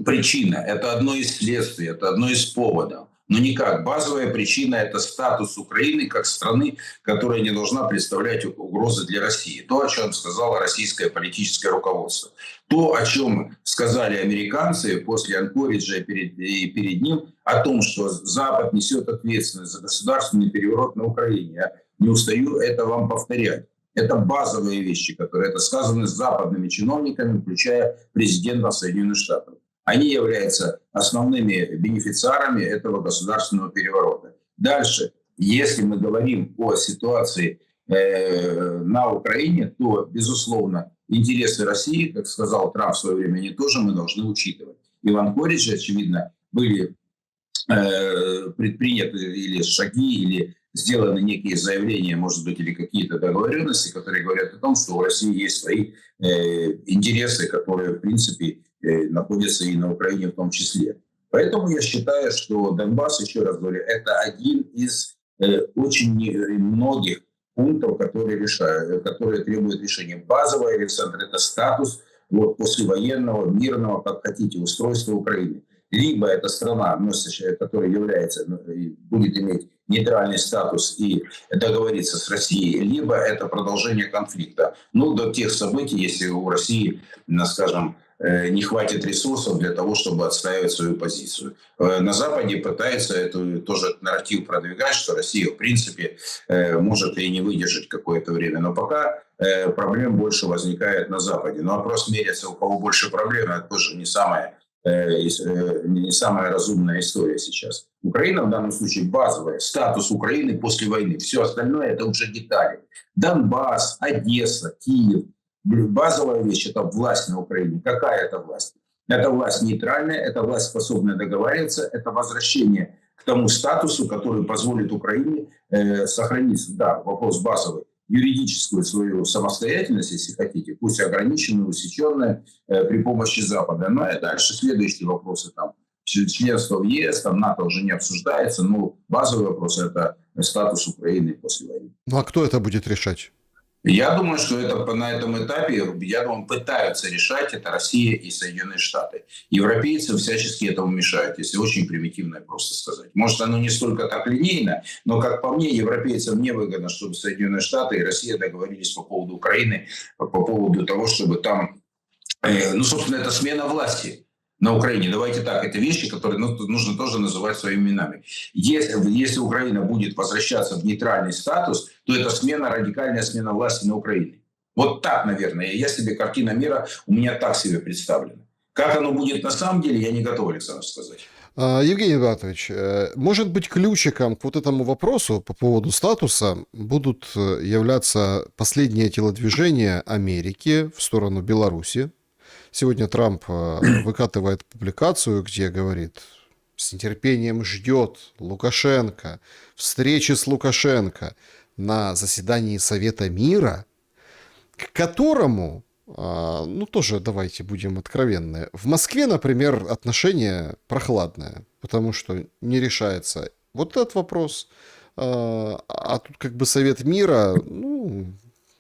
причина, это одно из следствий, это одно из поводов. Но никак. Базовая причина – это статус Украины как страны, которая не должна представлять угрозы для России. То, о чем сказало российское политическое руководство. То, о чем сказали американцы после Анкориджа и перед ним, о том, что Запад несет ответственность за государственный переворот на Украине. Я не устаю это вам повторять. Это базовые вещи, которые это сказаны с западными чиновниками, включая президента Соединенных Штатов. Они являются основными бенефициарами этого государственного переворота. Дальше, если мы говорим о ситуации на Украине, то, безусловно, интересы России, как сказал Трамп в свое время, они тоже мы должны учитывать. И в Анкоридже, очевидно, были предприняты или шаги, или сделаны некие заявления, может быть, или какие-то договоренности, которые говорят о том, что у России есть свои интересы, которые, в принципе, находятся и на Украине в том числе. Поэтому я считаю, что Донбасс, еще раз говорю, это один из очень многих пунктов, которые требуют решения. Базовый, Александр, это статус вот, послевоенного, мирного, как хотите, устройства Украины. Либо это страна, которая является, будет иметь нейтральный статус и договориться с Россией, либо это продолжение конфликта. До тех событий, если у России, скажем, не хватит ресурсов для того, чтобы отстаивать свою позицию. На Западе пытаются тоже нарратив продвигать, что Россия, в принципе, может и не выдержать какое-то время. Но пока проблем больше возникает на Западе. Но вопрос меряется, у кого больше проблем, это тоже не самое не самая разумная история сейчас. Украина в данном случае базовая, статус Украины после войны. Все остальное это уже детали. Донбасс, Одесса, Киев. Базовая вещь – это власть на Украине. Какая это власть? Это власть нейтральная, это власть, способная договариваться, это возвращение к тому статусу, который позволит Украине сохранить, да, вопрос базовый, юридическую свою самостоятельность, если хотите, пусть ограниченную, усеченную при помощи Запада. Но и дальше следующие вопросы, там, членство в ЕС, там, НАТО уже не обсуждается, но базовый вопрос – это статус Украины после войны. Ну а кто это будет решать? Я думаю, что это на этом этапе, я думаю, пытаются решать это Россия и Соединенные Штаты. Европейцы всячески этому мешают, если очень примитивно просто сказать. Может, оно не столько так линейно, но, как по мне, европейцам невыгодно, чтобы Соединенные Штаты и Россия договорились по поводу Украины, по поводу того, чтобы там, ну, собственно, это смена власти на Украине. Давайте так, это вещи, которые нужно тоже называть своими именами. Если Украина будет возвращаться в нейтральный статус, то это радикальная смена власти на Украине. Вот так, наверное. Я себе картина мира у меня так себе представлена. Как оно будет на самом деле, я не готов, Александр, сказать. Евгений Батович, может быть, ключиком к вот этому вопросу по поводу статуса будут являться последние телодвижения Америки в сторону Беларуси. Сегодня Трамп выкатывает публикацию, где говорит, с нетерпением ждет Лукашенко, встречи с Лукашенко на заседании Совета мира, к которому, ну тоже давайте будем откровенны, в Москве, например, отношение прохладное, потому что не решается вот этот вопрос, а тут как бы Совет мира, ну...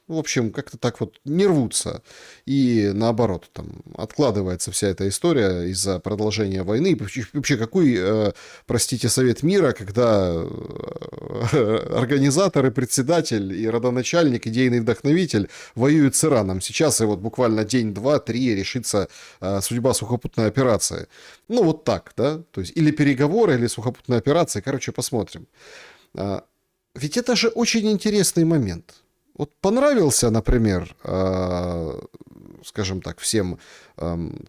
В общем, как-то так вот не рвутся. И наоборот, там откладывается вся эта история из-за продолжения войны. И вообще, какой, простите, Совет мира, когда организатор и председатель, и родоначальник, идейный вдохновитель воюют с Ираном. Сейчас и вот буквально день, два, три решится судьба сухопутной операции. Ну, вот так, да? То есть или переговоры, или сухопутная операция. Короче, посмотрим. Ведь это же очень интересный момент. Вот понравился, например, скажем так, всем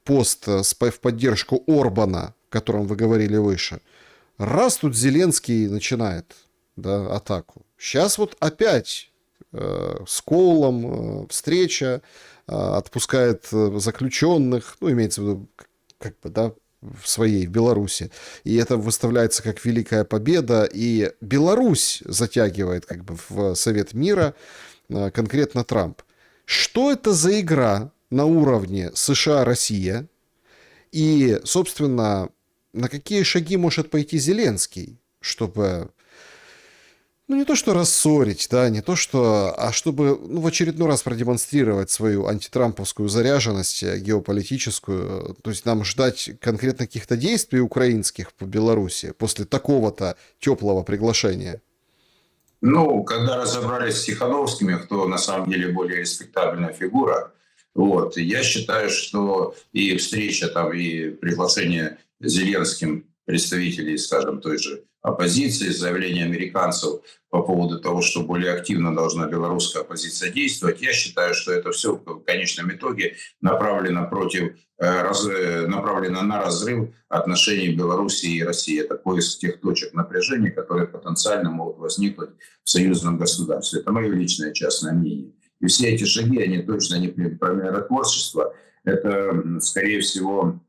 пост в поддержку Орбана, о котором вы говорили выше. Раз тут Зеленский начинает, да, атаку. Сейчас вот опять с Коулом встреча, отпускает заключенных, ну, имеется в виду, как бы, да, в Беларуси. И это выставляется как великая победа. И Беларусь затягивает как бы в Совет мира, конкретно Трамп. Что это за игра на уровне США-Россия? И, собственно, на какие шаги может пойти Зеленский, чтобы, ну, не то что рассорить, да, не то что, а чтобы, ну, в очередной раз продемонстрировать свою антитрамповскую заряженность геополитическую, то есть нам ждать конкретно каких-то действий украинских по Беларуси после такого-то теплого приглашения? Ну, когда разобрались с Тихановскими, кто на самом деле более респектабельная фигура, вот, я считаю, что и встреча там, и приглашение Зеленским представителей, скажем, той же оппозиции, заявление американцев по поводу того, что более активно должна белорусская оппозиция действовать, я считаю, что это все в конечном итоге направлено направлено на разрыв отношений Беларуси и России. Это поиск тех точек напряжения, которые потенциально могут возникнуть в союзном государстве. Это мое личное частное мнение. И все эти шаги, они точно не про миротворчество. Это, скорее всего,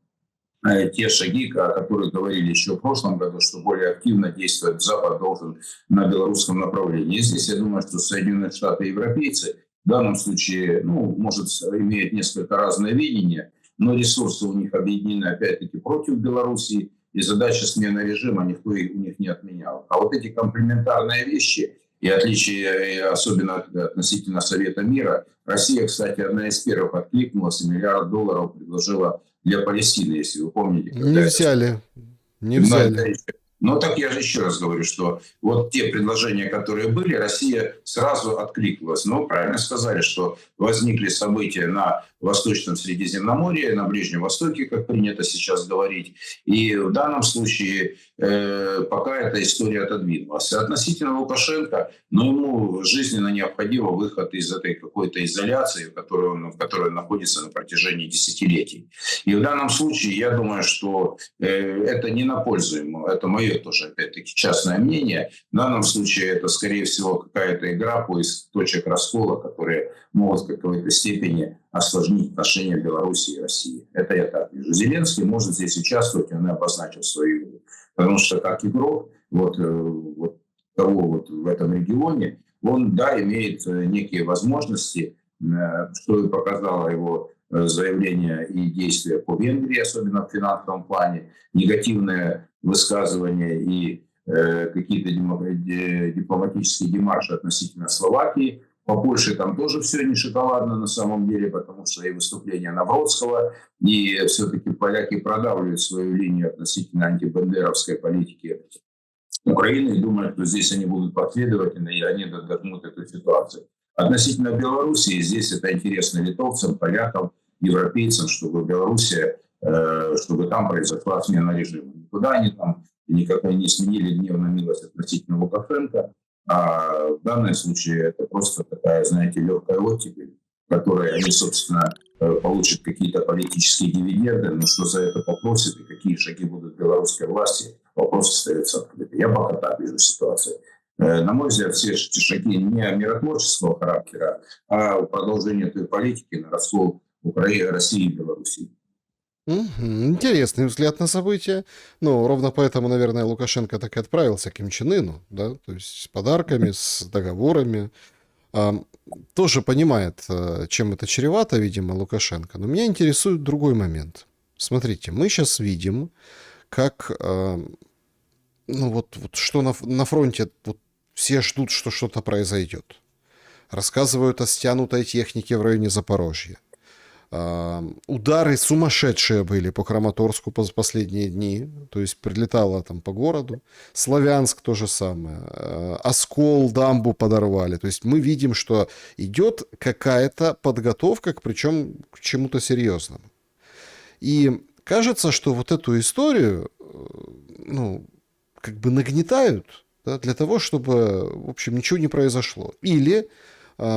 те шаги, о которых говорили еще в прошлом году, что более активно действовать Запад должен на белорусском направлении. И здесь я думаю, что Соединенные Штаты и европейцы в данном случае, ну, может, имеют несколько разное видение, но ресурсы у них объединены опять-таки против Белоруссии, и задача смены режима никто у них не отменял. А вот эти комплементарные вещи и отличия, особенно относительно Совета мира, Россия, кстати, одна из первых откликнулась и $1 миллиард предложила для Палестины, если вы помните. Не взяли. Не взяли. Но так я же еще раз говорю, что вот те предложения, которые были, Россия сразу откликнулась. Но вы правильно сказали, что возникли события на Восточном Средиземноморье, на Ближнем Востоке, как принято сейчас говорить. И в данном случае пока эта история отодвинулась. Относительно Лукашенко, но ему жизненно необходим выход из этой какой-то изоляции, в которой он находится на протяжении десятилетий. И в данном случае я думаю, что это не на пользу ему. Это мое тоже, опять-таки, частное мнение. В данном случае это, скорее всего, какая-то игра, поиск точек раскола, которые могут в какой-то степени осложнить отношения Беларуси и России. Это я так вижу. Зеленский может здесь участвовать, он и обозначил свою игру. Потому что как игрок того в этом регионе, он, да, имеет некие возможности, что и показало его заявления и действия по Венгрии, особенно в финансовом плане, негативные высказывания и какие-то дипломатические демарши относительно Словакии. По Польше там тоже все не шоколадно на самом деле, потому что и выступление Навродского, и все-таки поляки продавливают свою линию относительно антибандеровской политики Украины и думают, что здесь они будут последовательны, и они догнут эту ситуацию. Относительно Белоруссии, здесь это интересно литовцам, полякам, европейцам, чтобы Белоруссия, чтобы там произошла смена режима. Никуда они там никак не сменили гнев на милость относительно Лукашенко. А в данном случае это просто такая, знаете, легкая оттепель, в которой они, собственно, получат какие-то политические дивиденды, но что за это попросят и какие шаги будут белорусской власти, вопрос остается открытым. Я пока так вижу ситуацию. На мой взгляд, все эти шаги не миротворческого характера, а продолжение той политики на раскол Украины, России и Белоруссии. Интересный взгляд на события. Ну, ровно поэтому, наверное, Лукашенко так и отправился к Ким Чен Ыну, да, то есть с подарками, с договорами. А, Тоже понимает, чем это чревато, видимо, Лукашенко. Но меня интересует другой момент. Смотрите, мы сейчас видим, как, ну вот что на фронте вот все ждут, что что-то произойдет. Рассказывают о стянутой технике в районе Запорожья. Удары сумасшедшие были по Краматорску последние дни. То есть прилетало там по городу. Славянск то же самое. Оскол, дамбу подорвали. То есть мы видим, что идет какая-то подготовка, причем к чему-то серьезному. И кажется, что вот эту историю, ну, как бы нагнетают, да, для того, чтобы, в общем, ничего не произошло. Или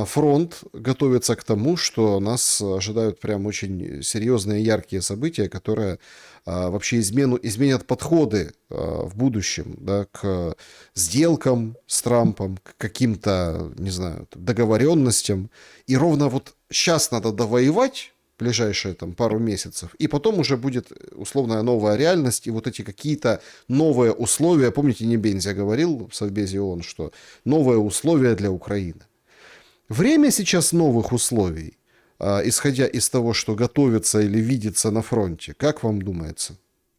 фронт готовится к тому, что нас ожидают прям очень серьезные, яркие события, которые вообще изменят подходы в будущем, да, к сделкам с Трампом, к каким-то, не знаю, договоренностям. И ровно вот сейчас надо довоевать ближайшие там пару месяцев, и потом уже будет условная новая реальность, и вот эти какие-то новые условия. Помните, Небензя говорил в Совбезе ООН, что новые условия для Украины. Время сейчас новых условий, исходя из того, что готовится или видится на фронте. Как вам думается?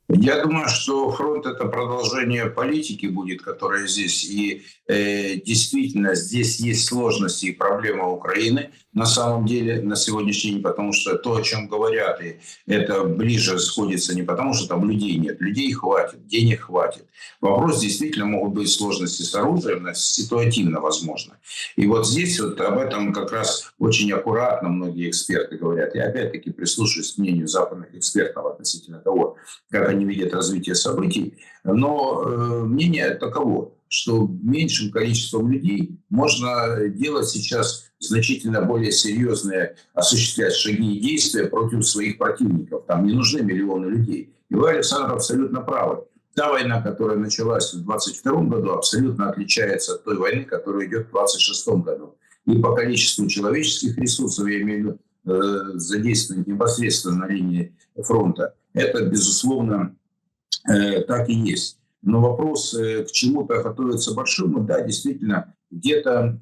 Я думаю, что фронт — это продолжение политики будет, которая здесь. И действительно, здесь есть сложности и проблемы Украины на самом деле на сегодняшний день, потому что то, о чем говорят, и это ближе сходится не потому, что там людей нет. Людей хватит, денег хватит. Вопрос, действительно, могут быть сложности с оружием, ситуативно возможно. И вот здесь вот об этом как раз очень аккуратно многие эксперты говорят. Я опять-таки прислушиваюсь к мнению западных экспертов относительно того, как они видят развитие событий. Но мнение таково, что меньшим количеством людей можно делать сейчас значительно более серьезные, осуществлять шаги и действия против своих противников. Там не нужны миллионы людей. И вы, Александр, абсолютно правы. Та война, которая началась в 2022 году, абсолютно отличается от той войны, которая идет в 2026 году. И по количеству человеческих ресурсов, я имею в виду задействованных непосредственно на линии фронта, это, безусловно, так и есть. Но вопрос, к чему-то готовиться большому, да, действительно, где-то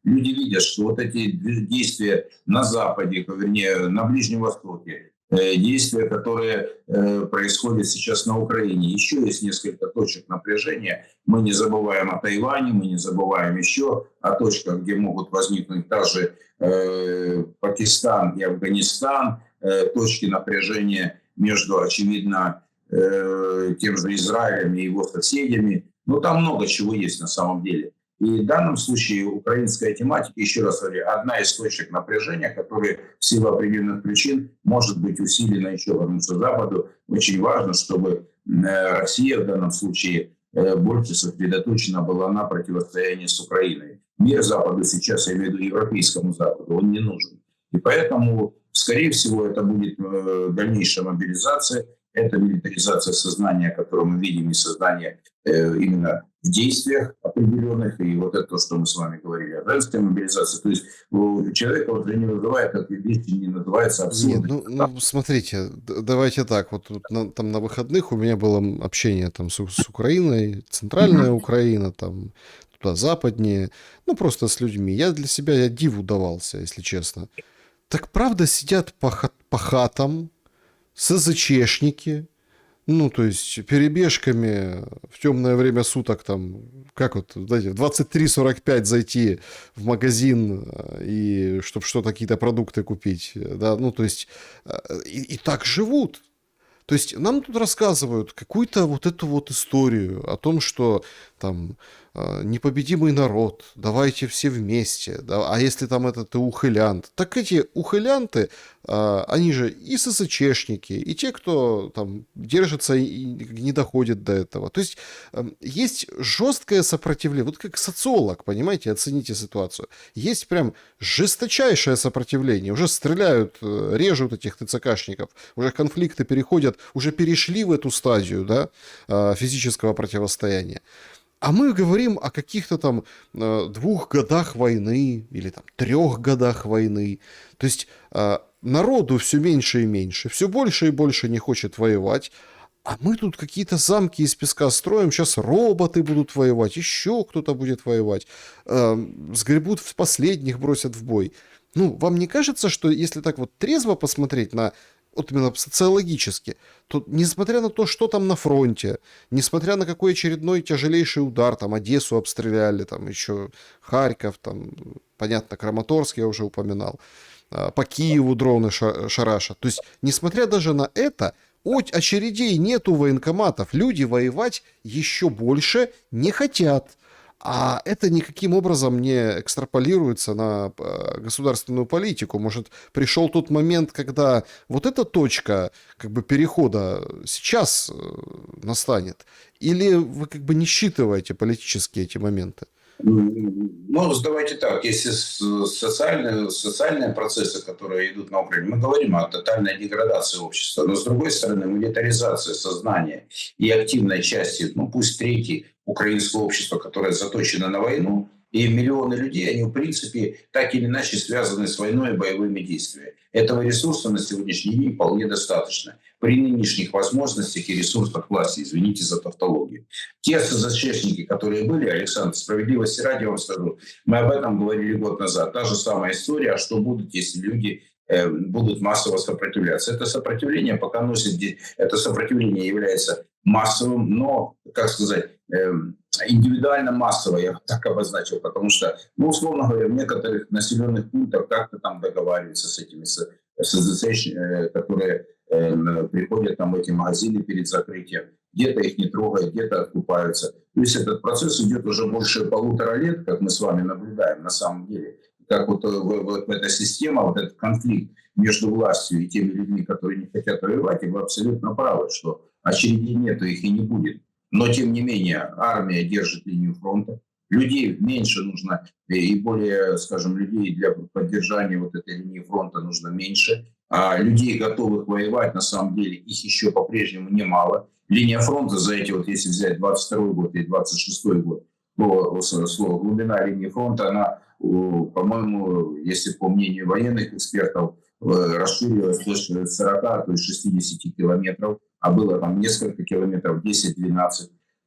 люди видят, что вот эти действия на Западе, вернее, на Ближнем Востоке, действия, которые происходят сейчас на Украине. Еще есть несколько точек напряжения. Мы не забываем о Тайване, мы не забываем еще о точках, где могут возникнуть также Пакистан и Афганистан, точки напряжения между, очевидно, тем же Израилем и его соседями. Ну, там много чего есть на самом деле. И в данном случае украинская тематика, еще раз говорю, одна из точек напряжения, которая в силу определенных причин может быть усилена еще потому что Западу. Очень важно, чтобы Россия в данном случае больше сосредоточена была на противостоянии с Украиной. Мир Западу сейчас, я имею в виду европейскому Западу, он не нужен. И поэтому, скорее всего, это будет дальнейшая мобилизация, это милитаризация сознания, которую мы видим, и создание именно в действиях определенных, и вот это то, что мы с вами говорили о женской мобилизации. То есть у человека уже не вызывает, как вещи не называется Нет, абсурдно. ну, смотрите, давайте так, вот тут там на выходных у меня было общение там с Украиной, центральная Украина, там туда западнее, ну, просто с людьми. Я для себя, я диву давался, если честно. Так правда сидят по хатам СЗЧшники, ну, то есть перебежками в темное время суток там, как вот, знаете, в 23:45 зайти в магазин и чтобы что-то, какие-то продукты купить, да, ну, то есть и так живут. То есть нам тут рассказывают какую-то вот эту вот историю о том, что там непобедимый народ, давайте все вместе, да, а если там этот и ухылянт, так эти ухылянты, они же и ССЧшники, и те, кто там держится и не доходит до этого. То есть есть жесткое сопротивление, вот как социолог, понимаете, оцените ситуацию. Есть прям жесточайшее сопротивление, уже стреляют, режут этих ТЦКшников, уже конфликты переходят, уже перешли в эту стадию, да, физического противостояния. А мы говорим о каких-то там 2 годах войны или там 3 годах войны. То есть народу все меньше и меньше, все больше и больше не хочет воевать. А мы тут какие-то замки из песка строим, сейчас роботы будут воевать, еще кто-то будет воевать. Сгребут в последних, бросят в бой. Ну, вам не кажется, что если так вот трезво посмотреть на вот именно социологически, то несмотря на то, что там на фронте, несмотря на какой очередной тяжелейший удар, там Одессу обстреляли, там еще Харьков, там, понятно, Краматорск я уже упоминал, по Киеву дроны шарашат. То есть, несмотря даже на это, очередей нету военкоматов, люди воевать еще больше не хотят. А это никаким образом не экстраполируется на государственную политику. Может, пришел тот момент, когда вот эта точка как бы перехода сейчас настанет? Или вы как бы не считываете политически эти моменты? Ну, давайте так, если социальные процессы, которые идут на Украине, мы говорим о тотальной деградации общества, но с другой стороны, милитаризация сознания и активной части, ну пусть трети украинского общества, которое заточено на войну, и миллионы людей, они в принципе так или иначе связаны с войной и боевыми действиями. Этого ресурса на сегодняшний день вполне достаточно при нынешних возможностях и ресурсах власти, извините за тавтологию. Те СЗЧшники, которые были, Александр, справедливости ради вам скажу, мы об этом говорили год назад. Та же самая история, а что будут, если люди будут массово сопротивляться. Это сопротивление пока носит, это сопротивление является массовым, но, как сказать, индивидуально массово, я так обозначил, потому что, ну, условно говоря, в некоторых населенных пунктах как-то там договариваются с этими СЗЧ, которые приходят там в эти магазины перед закрытием, где-то их не трогают, где-то откупаются. То есть этот процесс идет уже больше 1,5 лет, как мы с вами наблюдаем на самом деле. Как вот эта система, вот этот конфликт между властью и теми людьми, которые не хотят воевать, и вы абсолютно правы, что очередей нету, их и не будет. Но, тем не менее, армия держит линию фронта. Людей меньше нужно, и более, скажем, людей для поддержания вот этой линии фронта нужно меньше. А людей, готовых воевать, на самом деле, их еще по-прежнему немало. Линия фронта за эти, вот если взять 22 год и 26 год, то слово глубина линии фронта, она, по-моему, если по мнению военных экспертов, расширилась больше 40, то есть 60 километров, а было там несколько километров, 10-12,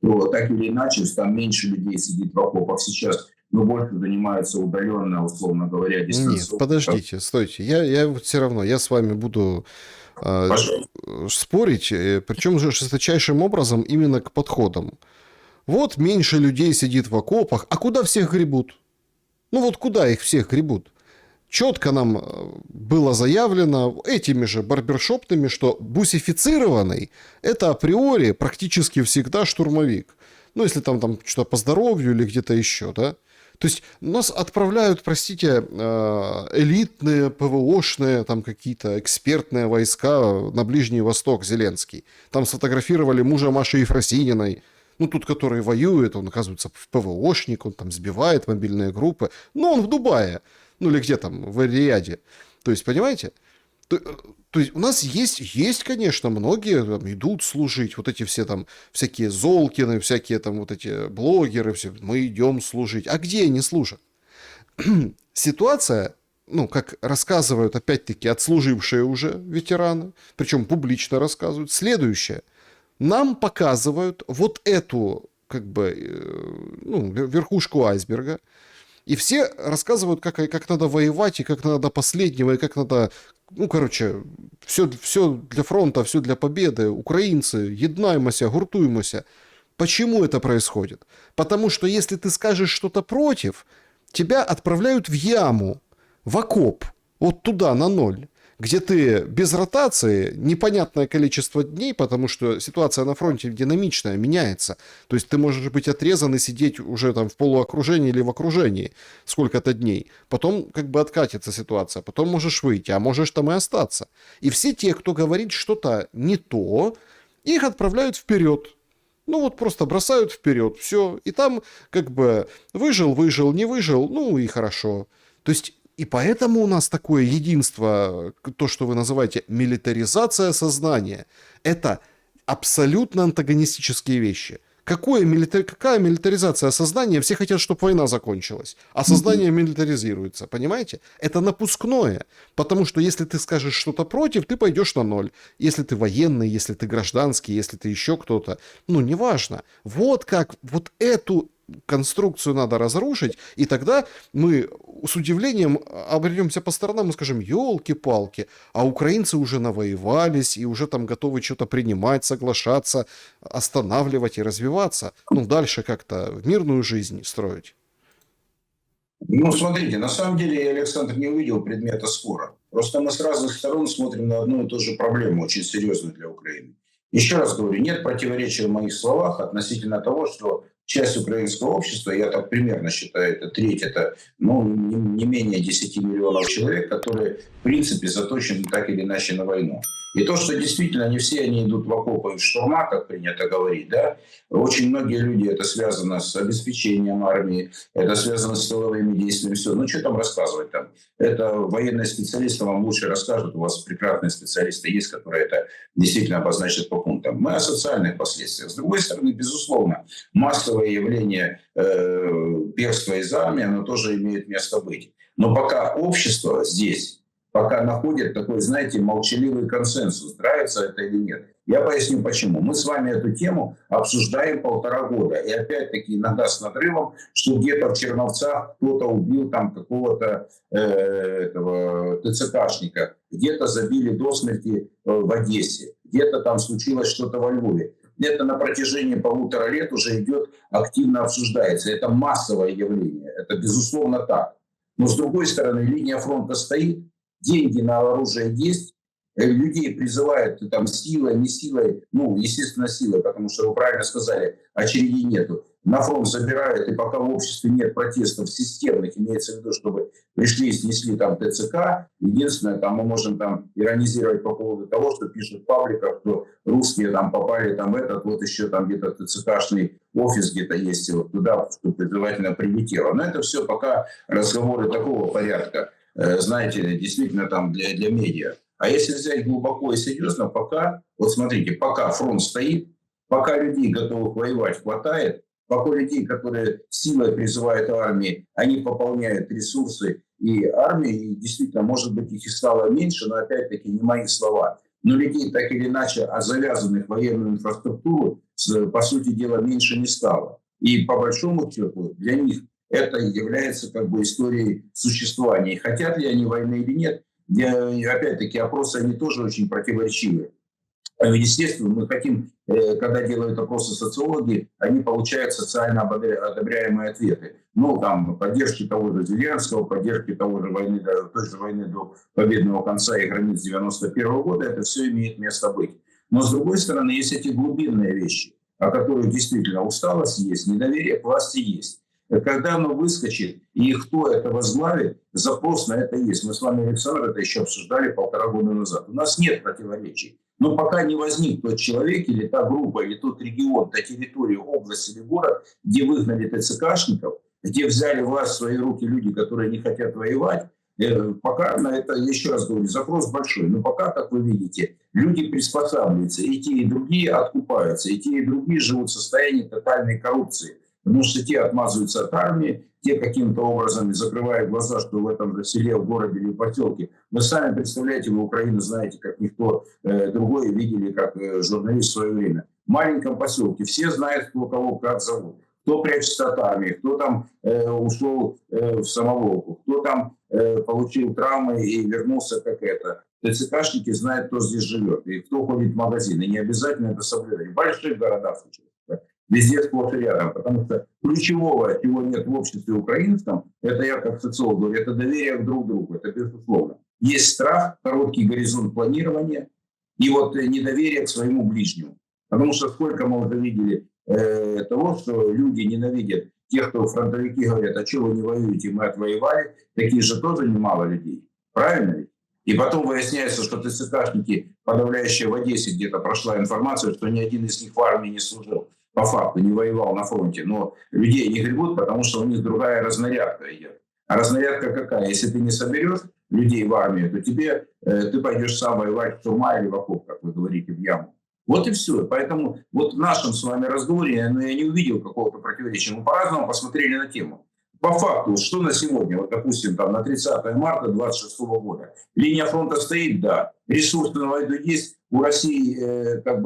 то так или иначе там меньше людей сидит в окопах сейчас, но больше занимаются удаленно, условно говоря, дистанционно. Нет, подождите, стойте. Я вот все равно, я с вами буду спорить, причем же жесточайшим образом именно к подходам. Вот меньше людей сидит в окопах, а куда всех гребут? Ну вот куда их всех гребут? четко нам было заявлено этими же барбершопными, что бусифицированный – это априори практически всегда штурмовик. Ну, если там что-то по здоровью или где-то еще, да. То есть нас отправляют, простите, элитные, ПВОшные, там какие-то экспертные войска на Ближний Восток, Зеленский. Там сфотографировали мужа Маши Ефросининой, ну, тут, который воюет, он, оказывается, в ПВОшник, он там сбивает мобильные группы. Но он в Дубае, ну, или где там, в Эр-Рияде. То есть, понимаете? То есть у нас есть, конечно, многие там, идут служить, вот эти все там всякие Золкины, всякие там вот эти блогеры, все, мы идем служить. А где они служат? Ситуация, ну, как рассказывают, опять-таки, отслужившие уже ветераны, причем публично рассказывают, следующее. Нам показывают вот эту, как бы, ну, верхушку айсберга, и все рассказывают, как надо воевать, и как надо до последнего, и как надо... Ну, короче, все для фронта, все для победы. Украинцы, єднаймося, гуртуймося. Почему это происходит? Потому что если ты скажешь что-то против, тебя отправляют в яму, в окоп, вот туда, на ноль, где ты без ротации непонятное количество дней, потому что ситуация на фронте динамичная, меняется. То есть ты можешь быть отрезан и сидеть уже там в полуокружении или в окружении сколько-то дней. Потом как бы откатится ситуация, потом можешь выйти, а можешь там и остаться. И все те, кто говорит что-то не то, их отправляют вперед. Ну вот просто бросают вперед, все. И там как бы выжил, не выжил, ну и хорошо. То есть и поэтому у нас такое единство, то, что вы называете милитаризация сознания, это абсолютно антагонистические вещи. Какая милитаризация сознания? Все хотят, чтобы война закончилась, а сознание милитаризируется, понимаете? Это напускное, потому что если ты скажешь что-то против, ты пойдешь на ноль. Если ты военный, если ты гражданский, если ты еще кто-то, ну, неважно. Вот как, вот эту конструкцию надо разрушить, и тогда мы с удивлением обернемся по сторонам и скажем, елки-палки, а украинцы уже навоевались и уже там готовы что-то принимать, соглашаться, останавливать и развиваться, ну, дальше как-то в мирную жизнь строить. Ну, смотрите, на самом деле я, Александр, не увидел предмета спора. Просто мы с разных сторон смотрим на одну и ту же проблему, очень серьезную для Украины. Еще раз говорю, нет противоречия в моих словах относительно того, что часть украинского общества, я так примерно считаю, это треть, это ну, не менее 10 миллионов человек, которые в принципе заточены так или иначе на войну. И то, что действительно не все они идут в окопы и в штурма, как принято говорить, да, очень многие люди, это связано с обеспечением армии, это связано с силовыми действиями, все. Ну, что там рассказывать там? Это военные специалисты вам лучше расскажут, у вас прекрасные специалисты есть, которые это действительно обозначат по пунктам. Мы о социальных последствиях. С другой стороны, безусловно, массовое явление бегства из армии, оно тоже имеет место быть. Но пока общество здесь, пока находит такой, знаете, молчаливый консенсус, нравится это или нет. Я поясню почему. Мы с вами эту тему обсуждаем 1,5 года. И опять-таки иногда с надрывом, что где-то в Черновцах кто-то убил там какого-то ТЦКшника, где-то забили до смерти в Одессе, где-то там случилось что-то во Львове. Это на протяжении 1,5 лет уже идет, активно обсуждается. Это массовое явление. Это безусловно так. Но с другой стороны, линия фронта стоит, деньги на оружие есть, людей призывают там силой, не силой, ну, естественно, силой, потому что вы правильно сказали, очередей нету. На фронт забирают, и пока в обществе нет протестов системных, имеется в виду, чтобы пришли и снесли там ТЦК, единственное, там мы можем там иронизировать по поводу того, что пишут в пабликах, что русские там попали там этот, вот еще там где-то ТЦКшный офис где-то есть, и вот туда, что предварительно прилетело. Но это все пока разговоры такого порядка, знаете, действительно там для медиа. А если взять глубоко и серьезно, пока, вот смотрите, пока фронт стоит, пока людей, готовых воевать, хватает, пока людей, которые силой призывают армии, они пополняют ресурсы и армии, и действительно, может быть, их и стало меньше, но опять-таки не мои слова. Но людей так или иначе, завязанных в военную инфраструктуру, по сути дела, меньше не стало. И по большому счету для них это является как бы историей существования. Хотят ли они войны или нет, опять-таки опросы они тоже очень противоречивые. Естественно, мы хотим, когда делают опросы социологи, они получают социально одобряемые ответы. Ну, там, поддержки того же Зеленского, поддержки той же войны до победного конца и границ 91 года, это все имеет место быть. Но, с другой стороны, есть эти глубинные вещи, о которых действительно усталость есть, недоверие к власти есть. Когда оно выскочит, и кто это возглавит, запрос на это есть. Мы с вами, Александр, это еще обсуждали 1,5 года назад. У нас нет противоречий. Но пока не возник тот человек или та группа, или тот регион, та территория, область или город, где выгнали ТЦКшников, где взяли власть в свои руки люди, которые не хотят воевать, пока на это, еще раз говорю, запрос большой. Но пока, как вы видите, люди приспосабливаются. И те, и другие откупаются. И те, и другие живут в состоянии тотальной коррупции. Потому что те отмазываются от армии, те каким-то образом закрывают глаза, что в этом же селе, в городе или в поселке. Вы сами представляете, вы Украину знаете, как никто другой, видели как журналист в свое время. В маленьком поселке все знают, кто кого как зовут. Кто прячется от армии, кто там ушел в самоволку, кто там получил травмы и вернулся как это. ТЦКшники знают, кто здесь живет и кто ходит в магазин. И не обязательно это соблюдать. В больших городах случается. Везде сплошь и рядом. Потому что ключевого, чего нет в обществе украинском, это я как социолог говорю, это доверие друг к другу. Это безусловно. Есть страх, короткий горизонт планирования и вот недоверие к своему ближнему. Потому что сколько мы уже видели того, что люди ненавидят тех, кто фронтовики говорят, а что вы не воюете, мы отвоевали. Такие же тоже немало людей. Правильно ведь? И потом выясняется, что ТЦКшники, подавляющие в Одессе, где-то прошла информация, что ни один из них в армии не служил. По факту не воевал на фронте, но людей не гребут, потому что у них другая разнарядка идет. А разнарядка какая? Если ты не соберешь людей в армию, то ты пойдешь сам воевать в Турма или в окоп, как вы говорите, в яму. Вот и все. Поэтому вот в нашем с вами разговоре я не увидел какого-то противоречия. Мы по-разному посмотрели на тему. По факту, что на сегодня, вот допустим, там, на 30 марта 2026 года, линия фронта стоит, да, ресурсы на войну есть, у России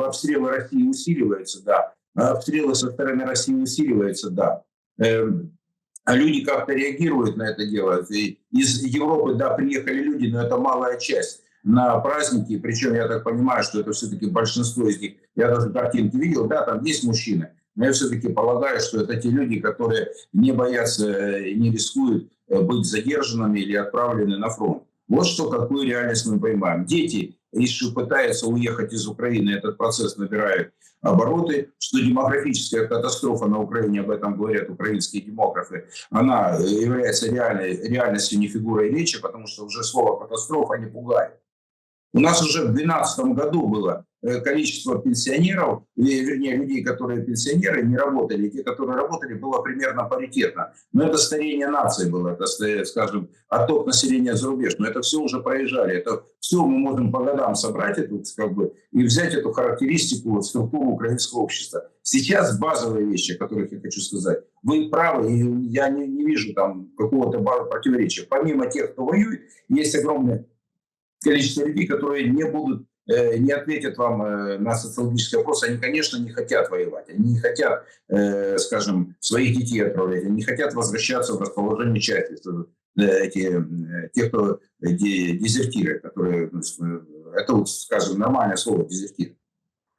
обстрелы России усиливаются, да. Обстрелы со стороны России усиливаются, да. А люди как-то реагируют на это дело. И из Европы, да, приехали люди, но это малая часть на праздники. Причем я так понимаю, что это все-таки большинство из них. Я даже картинки видел, да, там есть мужчины. Но я все-таки полагаю, что это те люди, которые не боятся, не рискуют быть задержанными или отправлены на фронт. Вот что, какую реальность мы понимаем. Дети еще пытаются уехать из Украины, этот процесс набирает обороты, что демографическая катастрофа на Украине, об этом говорят украинские демографы, она является реальностью, не фигурой речи, потому что уже слово «катастрофа» не пугает. У нас уже в 2012 году было количество пенсионеров, вернее, людей, которые пенсионеры, не работали, и те, которые работали, было примерно паритетно. Но это старение нации было, это, скажем, отток населения за рубеж. Но это все уже проезжали. Это все мы можем по годам собрать эту, и взять эту характеристику, структуру украинского общества. Сейчас базовые вещи, о которых я хочу сказать. Вы правы, и я не вижу там какого-то противоречия. Помимо тех, кто воюет, есть огромное количество людей, которые не ответят вам на социологический опрос. Они, конечно, не хотят воевать. Они не хотят, скажем, своих детей отправлять. Они не хотят возвращаться в расположение части. Те, кто дезертиры, которые, это, вот, скажем, нормальное слово дезертир.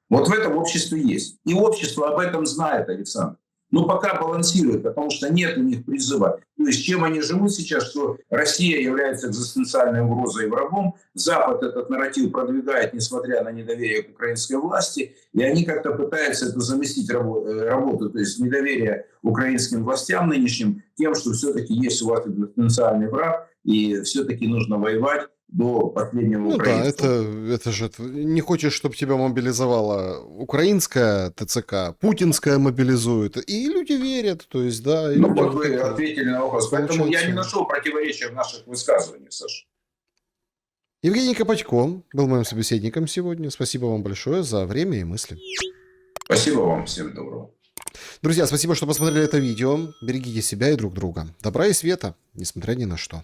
Вот в этом обществе есть. И общество об этом знает, Александр. Но пока балансирует, потому что нет у них призыва. То есть чем они живут сейчас, что Россия является экзистенциальной угрозой и врагом, Запад этот нарратив продвигает, несмотря на недоверие к украинской власти, и они как-то пытаются это заместить работу, то есть недоверие украинским властям нынешним, тем, что все-таки есть у вас экзистенциальный враг, и все-таки нужно воевать до последнего украинца. Да, это же не хочешь, чтобы тебя мобилизовала украинская ТЦК, путинская мобилизует, и люди верят, то есть, да. Ну, вот вы ответили на вопрос, поэтому я не нашел противоречия в наших высказываниях, Саша. Евгений Копатько был моим собеседником сегодня. Спасибо вам большое за время и мысли. Спасибо вам, всем доброго. Друзья, спасибо, что посмотрели это видео. Берегите себя и друг друга. Добра и света, несмотря ни на что.